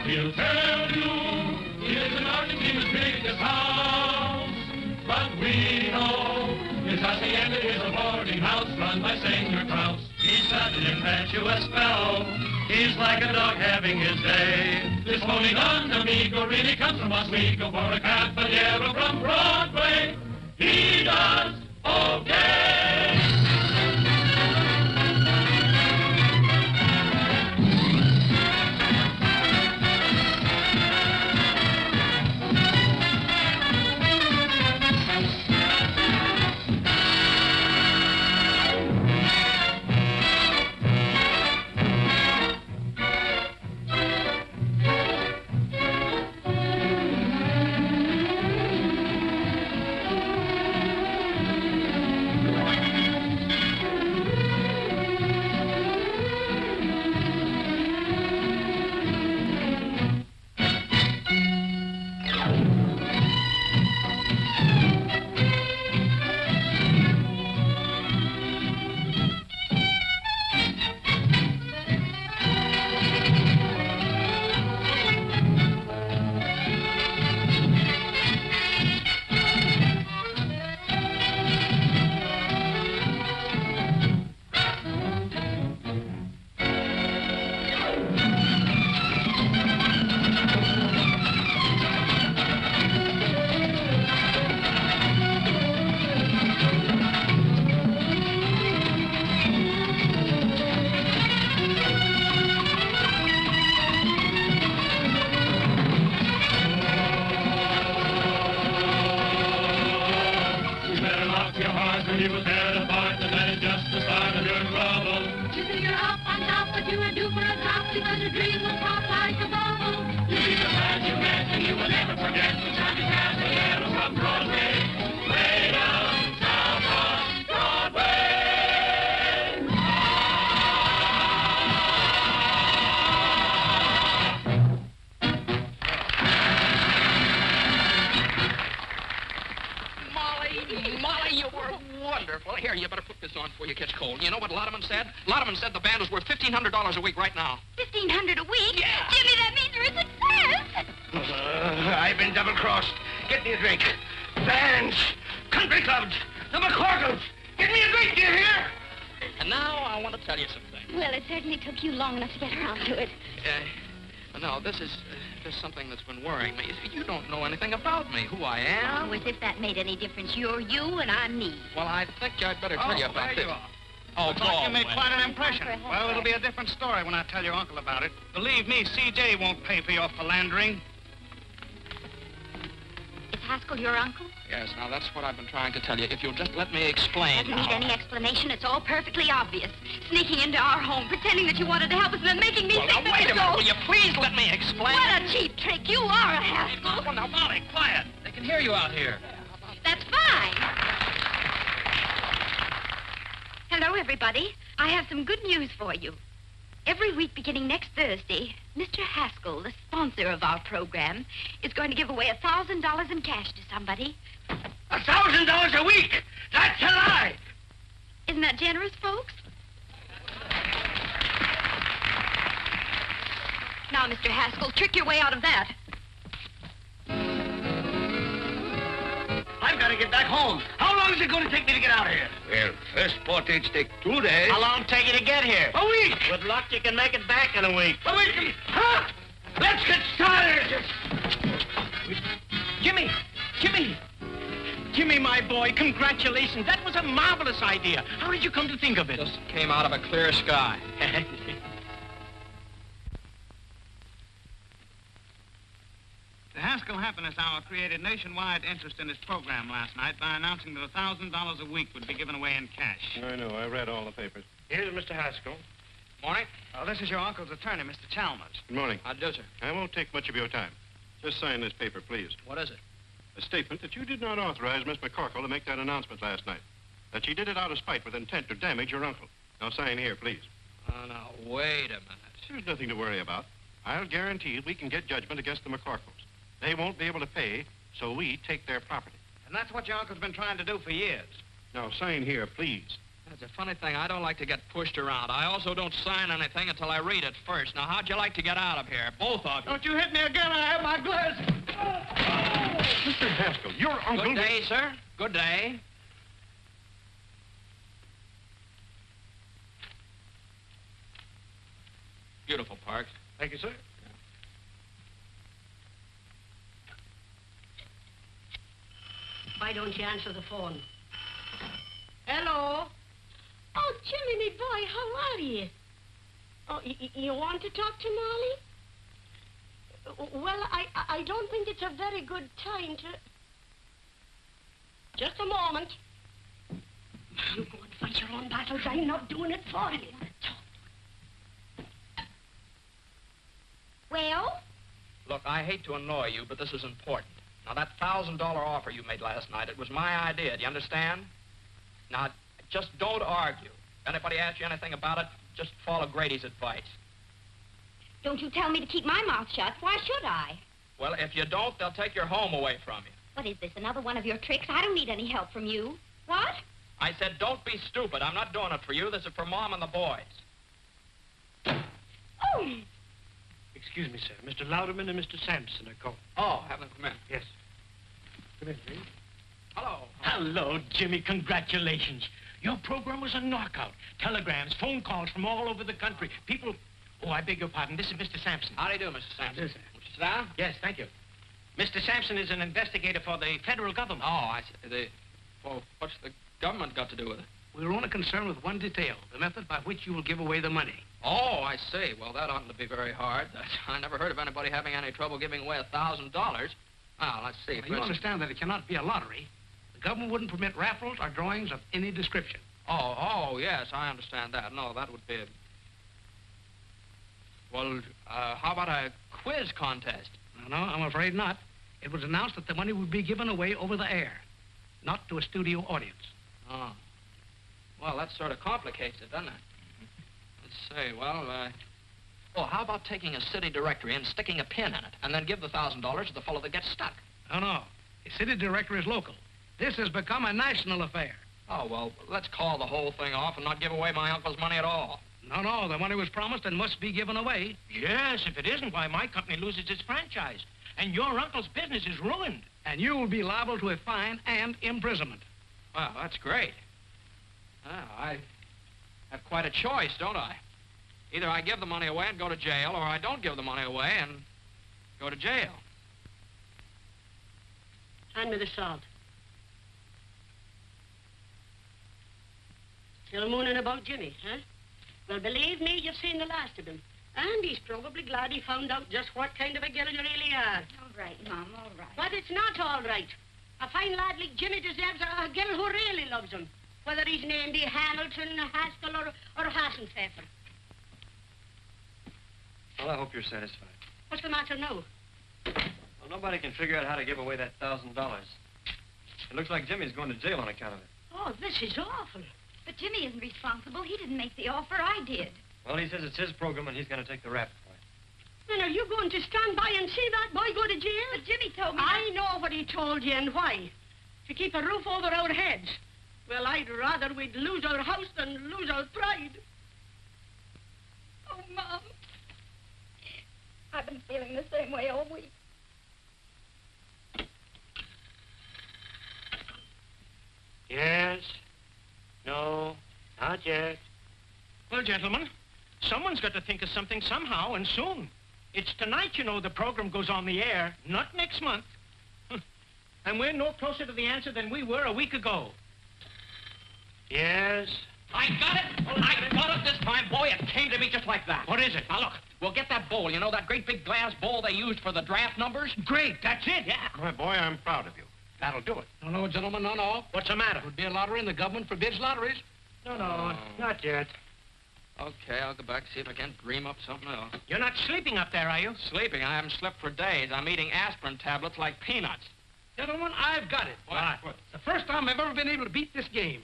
He'll tell you he lives in Argentina's biggest house, but we know his hacienda is a boarding house run by Senor Kraus. He's such an impetuous fellow, he's like a dog having his day. This holding on amigo really comes from Oswego for a caballero from Broadway. He does okay. You think you're up on top, but you are due for a drop because your dream will pop like a bubble. You'll be the man you met, and you will never forget the time you passed the yellow from Broadway. Way downtown on Broadway. Molly, you were wonderful. Here, you better put this on before you catch cold. You know what Lodeman said? Lodeman said the band was worth $1,500 a week right now. $1,500 a week? Yeah. Jimmy, that means you're a success. I've been double-crossed. Get me a drink. Bands, country clubs, the McCorkles. Get me a drink, do you hear? And now I want to tell you something. Well, it certainly took you long enough to get around to it. No, this is something that's been worrying me. You don't know anything about me, who I am. Oh, as if that made any difference. You're you and I'm me. Well, I think I'd better tell you about this. Oh, Looks like you made Baldwin. quite an impression. Well, it'll be a different story when I tell your uncle about it. Believe me, C.J. won't pay for your philandering. Is Haskell your uncle? Yes, now that's what I've been trying to tell you. If you'll just let me explain. Doesn't need any explanation. It's all perfectly obvious. Sneaking into our home, pretending that you wanted to help us, and then making me Well, think now, that wait a it's minute. all... Will you please let me explain? What a cheap trick. You are a Haskell. Well, now, Molly, quiet. They can hear you out here. That's fine. Hello, everybody. I have some good news for you. Every week beginning next Thursday, Mr. Haskell, the sponsor of our program, is going to give away $1,000 in cash to somebody. $1,000 a week? That's a lie! Isn't that generous, folks? Now, Mr. Haskell, trick your way out of that. I've got to get back home. How long is it going to take me to get out of here? Well, first portage take 2 days. How long take you to get here? A week! With luck, you can make it back in a week. A week! Huh? Let's get started! Jimmy! Jimmy! Jimmy, my boy, congratulations. That was a marvelous idea. How did you come to think of it? Just came out of a clear sky. The Haskell Happiness Hour created nationwide interest in its program last night by announcing that $1,000 a week would be given away in cash. I know. I read all the papers. Here's Mr. Haskell. Morning. This is your uncle's attorney, Mr. Chalmers. Good morning. How do you do, sir? I won't take much of your time. Just sign this paper, please. What is it? A statement that you did not authorize Miss McCorkle to make that announcement last night. That she did it out of spite with intent to damage your uncle. Now sign here, please. Oh, now, wait a minute. There's nothing to worry about. I'll guarantee we can get judgment against the McCorkles. They won't be able to pay, so we take their property. And that's what your uncle's been trying to do for years. Now sign here, please. That's a funny thing. I don't like to get pushed around. I also don't sign anything until I read it first. Now, how'd you like to get out of here? Both of you. Don't you hit me again. I have my glasses. Mr. Haskell, your uncle... Good day, sir. Good day. Beautiful, Parks. Thank you, sir. Why don't you answer the phone? Hello? Oh, Jimmy, me boy, how are you? Oh, you want to talk to Molly? Well, I don't think it's a very good time to... Just a moment. You go and fight your own battles. I'm not doing it for you. Well? Look, I hate to annoy you, but this is important. Now, that $1,000 offer you made last night, it was my idea. Do you understand? Now, just don't argue. If anybody asks you anything about it, just follow Grady's advice. Don't you tell me to keep my mouth shut. Why should I? Well, if you don't, they'll take your home away from you. What is this, another one of your tricks? I don't need any help from you. What? I said, don't be stupid. I'm not doing it for you. This is for Mom and the boys. Oh! Excuse me, sir. Mr. Louderman and Mr. Sampson are calling. Oh, have them come in. Yes. Come in, please. Hello. Hello, Jimmy. Congratulations. Your program was a knockout. Telegrams, phone calls from all over the country. People... Oh, I beg your pardon. This is Mr. Sampson. How do you do, Mr. Sampson? Yes, sir. Won't you sit down? Yes, thank you. Mr. Sampson is an investigator for the federal government. Oh, I see. Well, what's the government got to do with it? We're only concerned with one detail, the method by which you will give away the money. Oh, I see. Well, that oughtn't to be very hard. I never heard of anybody having any trouble giving away $1,000. Well, let's see. Now, you understand that it cannot be a lottery. The government wouldn't permit raffles or drawings of any description. Oh, yes, I understand that. No, that would be a... Well, how about a quiz contest? No, I'm afraid not. It was announced that the money would be given away over the air, not to a studio audience. Oh. Well, that sort of complicates it, doesn't it? Let's see, well, oh, how about taking a city directory and sticking a pin in it, and then give the $1,000 to the fellow that gets stuck? No. The city director is local. This has become a national affair. Oh, well, let's call the whole thing off and not give away my uncle's money at all. No, the money was promised and must be given away. Yes, if it isn't, why, my company loses its franchise. And your uncle's business is ruined. And you will be liable to a fine and imprisonment. Well, that's great. I have quite a choice, don't I? Either I give the money away and go to jail, or I don't give the money away and go to jail. Hand me the salt. Still mooning about Jimmy, huh? Well, believe me, you've seen the last of him. And he's probably glad he found out just what kind of a girl you really are. All right, Mom, all right. But it's not all right. A fine lad like Jimmy deserves a girl who really loves him, whether he's named Hamilton, Haskell, or Hassenpfeffer. Well, I hope you're satisfied. What's the matter now? Well, nobody can figure out how to give away that $1,000. It looks like Jimmy's going to jail on account of it. Oh, this is awful. But Jimmy isn't responsible. He didn't make the offer. I did. Well, he says it's his program and he's going to take the rap for it. Then are you going to stand by and see that boy go to jail? But Jimmy told me I know what he told you and why. To keep a roof over our heads. Well, I'd rather we'd lose our house than lose our pride. Oh, Mom. I've been feeling the same way all week. Yes. No. Not yet. Well, gentlemen, someone's got to think of something somehow, and soon. It's tonight, you know, the program goes on the air, not next month. And we're no closer to the answer than we were a week ago. Yes. I got it! I got it this time, boy. It came to me just like that. What is it? Now, look, we'll get that bowl. You know that great big glass bowl they used for the draft numbers? Great, that's it. Yeah. My boy, I'm proud of you. That'll do it. No, gentlemen, no. What's the matter? It would be a lottery and the government forbids lotteries. No, not yet. Okay, I'll go back and see if I can't dream up something else. You're not sleeping up there, are you? Sleeping? I haven't slept for days. I'm eating aspirin tablets like peanuts. Gentlemen, I've got it. What? The first time I've ever been able to beat this game.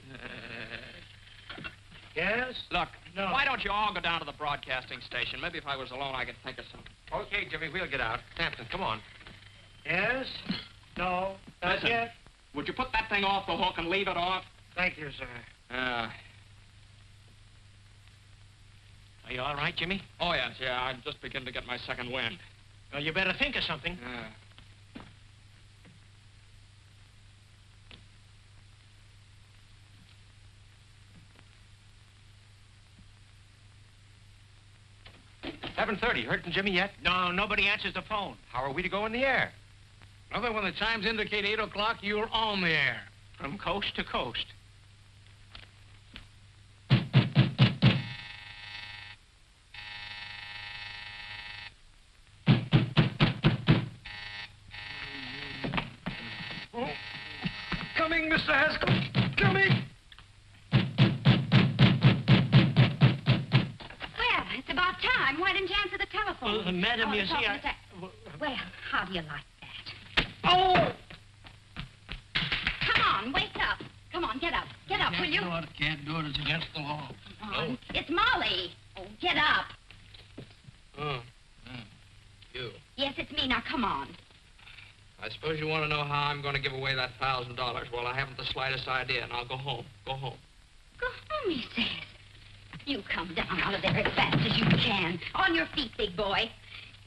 Yes? Look, why don't you all go down to the broadcasting station? Maybe if I was alone, I could think of something. Okay, Jimmy, we'll get out. Hampton, come on. Yes? No, not Listen, yet. would you put that thing off the hook and leave it off? Thank you, sir. Are you all right, Jimmy? Oh, yes, yeah. I'm just beginning to get my second wind. Well, you better think of something. $7:30. Heard from Jimmy yet? No, nobody answers the phone. How are we to go in the air? Brother, when the chimes indicate 8 o'clock, you're on the air. From coast to coast. Oh. Coming, Mr. Haskell. Coming. Well, it's about time. Why didn't you answer the telephone? Madam, you to see, talk to I... Mr. Well, how do you like that? Oh! Come on, wake up. Come on, get up. Get up, will you? Can't do it. It's against the law. Come on. It's Molly. Oh, get up. You. Yes, it's me. Now, come on. I suppose you want to know how I'm going to give away that $1,000. Well, I haven't the slightest idea, and I'll go home. Go home. Go home, he says. You come down out of there as fast as you can. On your feet, big boy.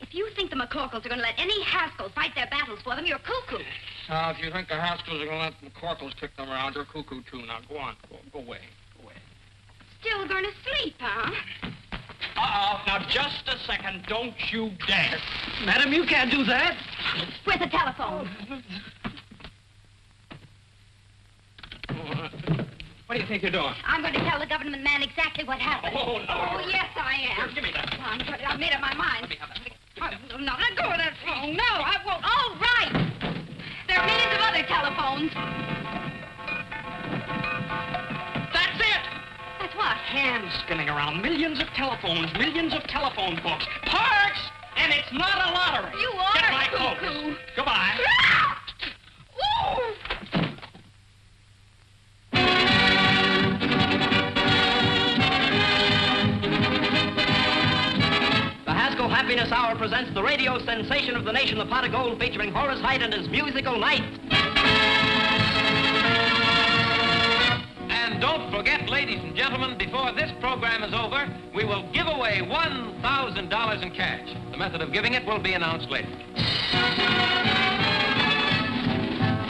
If you think the McCorkles are going to let any Haskell fight their battles for them, you're cuckoo. Now, if you think the Haskells are going to let the McCorkles kick them around, you're cuckoo, too. Now, go on. Go away. Go away. Still going to sleep, huh? Uh-oh. Now, just a second. Don't you dare. Madam, you can't do that. Where's the telephone? What do you think you're doing? I'm going to tell the government man exactly what happened. Oh, no. Oh, yes, I am. Here, give me that. Come on, I've made up my mind. Let me have that. I'm not let go of that phone. No, I won't. Oh, right. There are millions of other telephones. That's it! hands spinning around, millions of telephones, millions of telephone books. Parks! And it's not a lottery. You are Get my cuckoo. clothes. Goodbye. The Haskell Happiness Hour presents the radio sensation of the nation, the Pot of Gold, featuring Horace Heidt and his musical night. And don't forget, ladies and gentlemen, before this program is over, we will give away $1,000 in cash. The method of giving it will be announced later.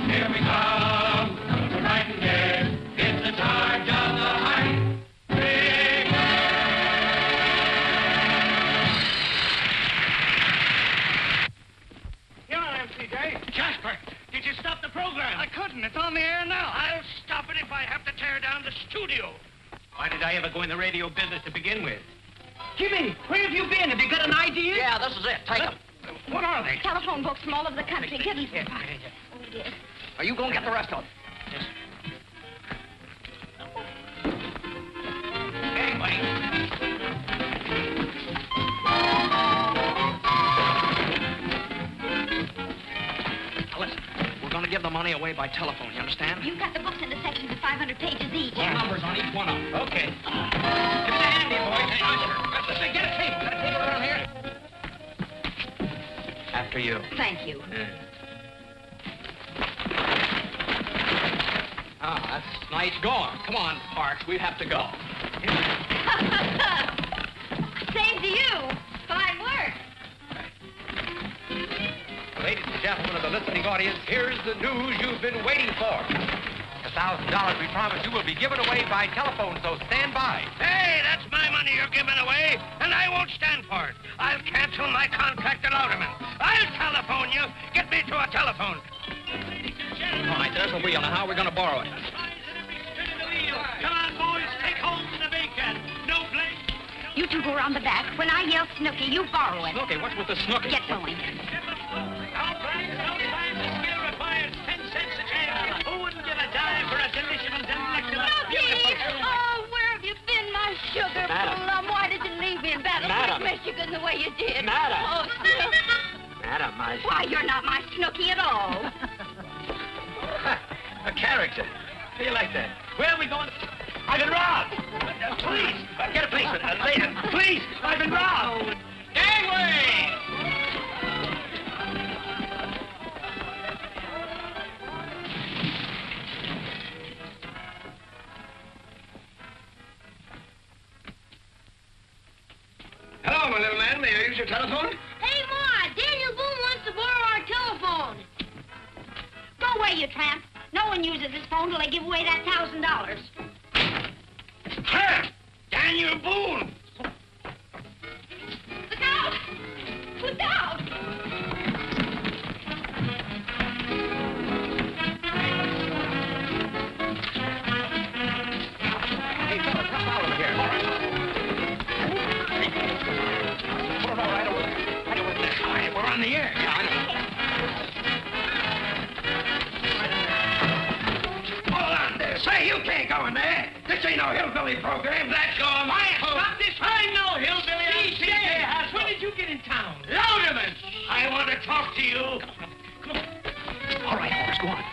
Here we come, we're bright and gay. It's the charge of the Height Brigade. Here I am, CJ. Jasper, did you stop the program? I couldn't. It's on the air now. I'll stop it if I have to tear down the studio. Why did I ever go in the radio business to begin with? Jimmy, where have you been? Have you got an idea? Yeah, this is it. Take them. What are they? Telephone books from all over the country. Give them here. Oh, dear. Are you going to get the rest of them? Hey, buddy. Now, listen, we're going to give the money away by telephone, you understand? You've got the books in the sections of 500 pages each. What numbers on each one of them? Okay. Give me the hand here, boys. Hey, Usher. Let's get a table. Got a table around here? After you. Thank you. Ah, that's nice going. Come on, Parks, we have to go. Same to you. Fine work. Ladies and gentlemen of the listening audience, here's the news you've been waiting for. The $1,000 we promised you will be given away by telephone, so stand by. Hey, that's my money you're giving away, and I won't stand for it. I'll cancel my contract at Louderman. I'll telephone you. Get me to a telephone. All right, there's the wheel. Now, how are we going to borrow it? Come on, boys. Take hold of the bacon. No blame. You two go around the back. When I yell Snooky, you borrow it. Snooky? What's with the Snooky? Get going. Sometimes the skill requires 10 cents a can. Who wouldn't give a dime for a delicious and delectable, beautiful Snooky! Oh, where have you been, my sugar plum? Why did you leave me in Battle Creek, Michigan, the way you did? Madam. Oh, Snooky. Madam, Why, you're not my Snooky at all. A character. How do you like that? Where are we going? I've been robbed. Please, get a policeman. Later. Please, I've been robbed. Gangway! Hello, my little man. May I use your telephone? Hey, Ma, Daniel Boone wants to borrow our telephone. Go away, you tramp. No one uses this phone till they give away that $1,000. Huh? Daniel Boone. Look out! Look out! Hey, fellas, come out over here. All right. Put it all right over there. Right over there. All right, we're on the air. Yeah, I know. Say, you can't go in there. This ain't no hillbilly program. That's all my home. Stop this. I'm no hillbilly. I'm CJ Haskell. When did you get in town? Louderman! I want to talk to you. All right, Horace, go on.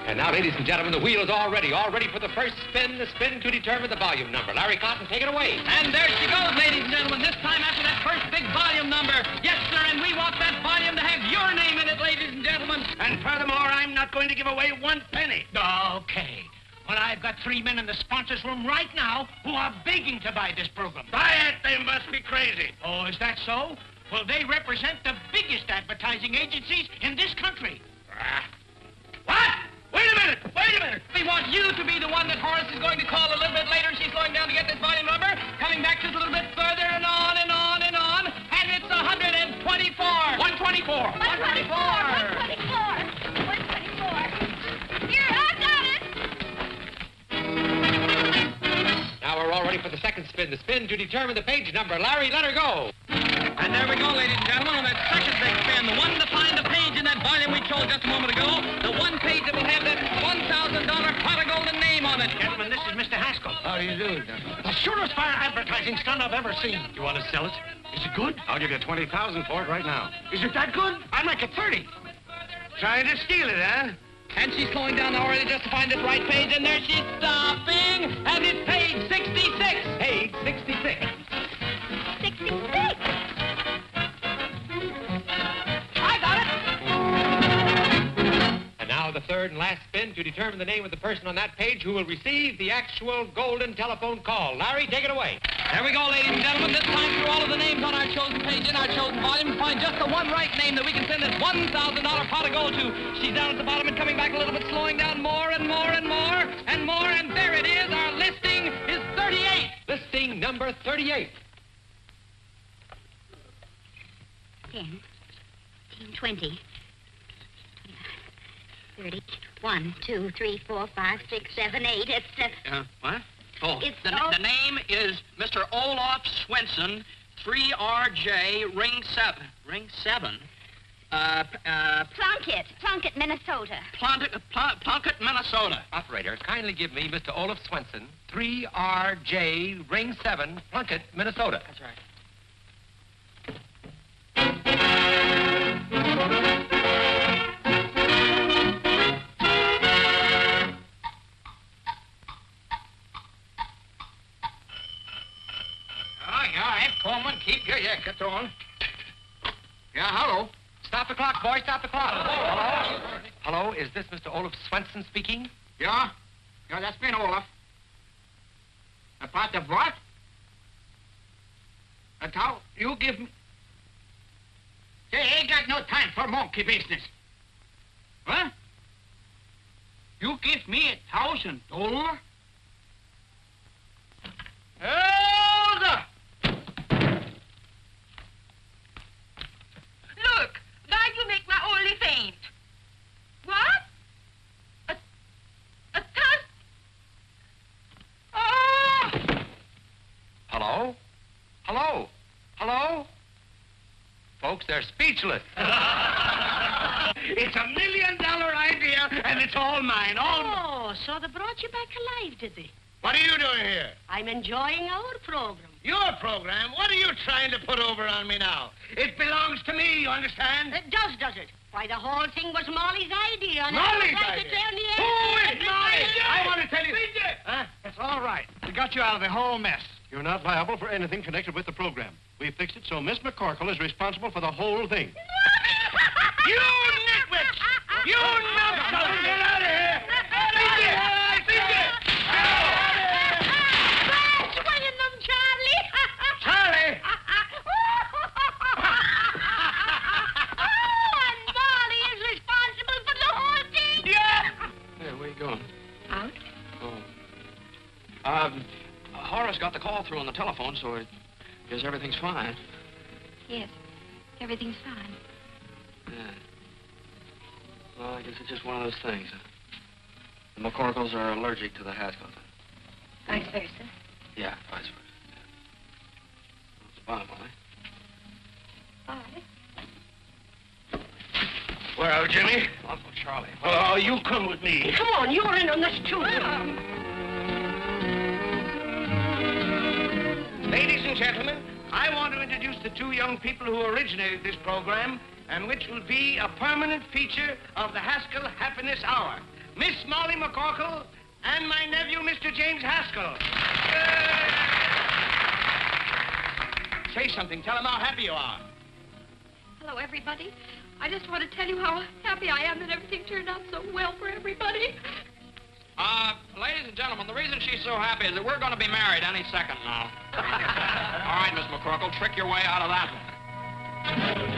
And now, ladies and gentlemen, the wheel is all ready for the first spin, the spin to determine the volume number. Larry Cotton, take it away. And there she goes, ladies and gentlemen, this time after that first big volume number. Yes, sir, and we want that volume to have your name in it, ladies and gentlemen. And furthermore, I'm not going to give away 1 penny. Okay. Well, I've got 3 men in the sponsors' room right now who are begging to buy this program. Buy it? They must be crazy. Oh, is that so? Well, they represent the biggest advertising agencies in this country. What? Wait a minute. We want you to be the one that Horace is going to call a little bit later. She's going down to get this volume number, coming back just a little bit further and on and on and on. And it's 124. 124. 124. Here, I got it. Now we're all ready for the second spin, the spin to determine the page number. Larry, let her go. And there we go, ladies and gentlemen, on that second big spin, the one to find the page in that volume we chose just a moment ago, the one page that will have that $1,000 pot of golden name name on it. Gentlemen, this is Mr. Haskell. How do you do, The surest fire advertising stunt I've ever seen. You want to sell it? Is it good? I'll give you $20,000 for it right now. Is it that good? I'd like it 30. Trying to steal it, huh? And she's slowing down now already just to find this right page, and there she's stopping, and it's page 66. Page 66. 66. I got it. And now the third and last spin to determine the name of the person on that page who will receive the actual golden telephone call. Larry, take it away. There we go, ladies and gentlemen. This time through all of the names on our chosen page in our chosen volume, find just the one right name that we can send this $1,000 pot of gold to. She's down at the bottom and coming back a little bit, slowing down more and more and more and more, and there it is. Our listing is 38. Listing number 38. 10, 20, 30, 1, 2, 3, 4, 5, 6, 7, 8. It's What? Oh, It's the all- name is Mr. Olaf Swenson, 3RJ, ring 7. Ring 7? Plunkett, Minnesota. Plunkett, Minnesota. Operator, kindly give me Mr. Olaf Swenson, 3RJ, ring 7, Plunkett, Minnesota. That's right. Come on, keep your jacket on. Yeah, hello. Stop the clock, boy, stop the clock. Hello? Hello, is this Mr. Olaf Swenson speaking? Yeah? Yeah, that's me, Olaf. About the what? That's how you give me... Hey, ain't got no time for monkey business. What? You give me $1,000? Hold up! Look, now you make my only faint. What? A tusk? Oh! Hello? Hello? Hello? Folks, they're speechless. It's $1 million idea, and it's all mine, all mine. Oh, so they brought you back alive, did they? What are you doing here? I'm enjoying our program. Your program? What are you trying to put over on me now? It belongs to me, you understand? It does it? Why, the whole thing was Molly's idea. And Molly's I was idea? to tell the Who is Molly? I want to tell you... Huh? It's all right. We got you out of the whole mess. You're not liable for anything connected with the program. We fixed it so Miss McCorkle is responsible for the whole thing. You nitwits! You numbskulls! Get out of here! Swinging them, Charlie. Charlie! And Molly is responsible for the whole thing. Yeah! Hey, where you going? Out? Oh. Horace got the call through on the telephone, so I guess everything's fine. Yes, everything's fine. Yeah. Well, I guess it's just one of those things. The McCorkles are allergic to the Haskells. Vice versa. Yeah, vice versa. Yeah. Bye, Molly. Bye. Where are we, Jimmy? Uncle Charlie. Oh, you come with me. Come on, you're in on this too. Ladies and gentlemen, I want to introduce the two young people who originated this program and which will be a permanent feature of the Haskell Happiness Hour. Miss Molly McCorkle and my nephew, Mr. James Haskell. Say something. Tell them how happy you are. Hello, everybody. I just want to tell you how happy I am that everything turned out so well for everybody. Ladies and gentlemen, the reason she's so happy is that we're going to be married any second now. All right, Miss McCorkle, trick your way out of that one.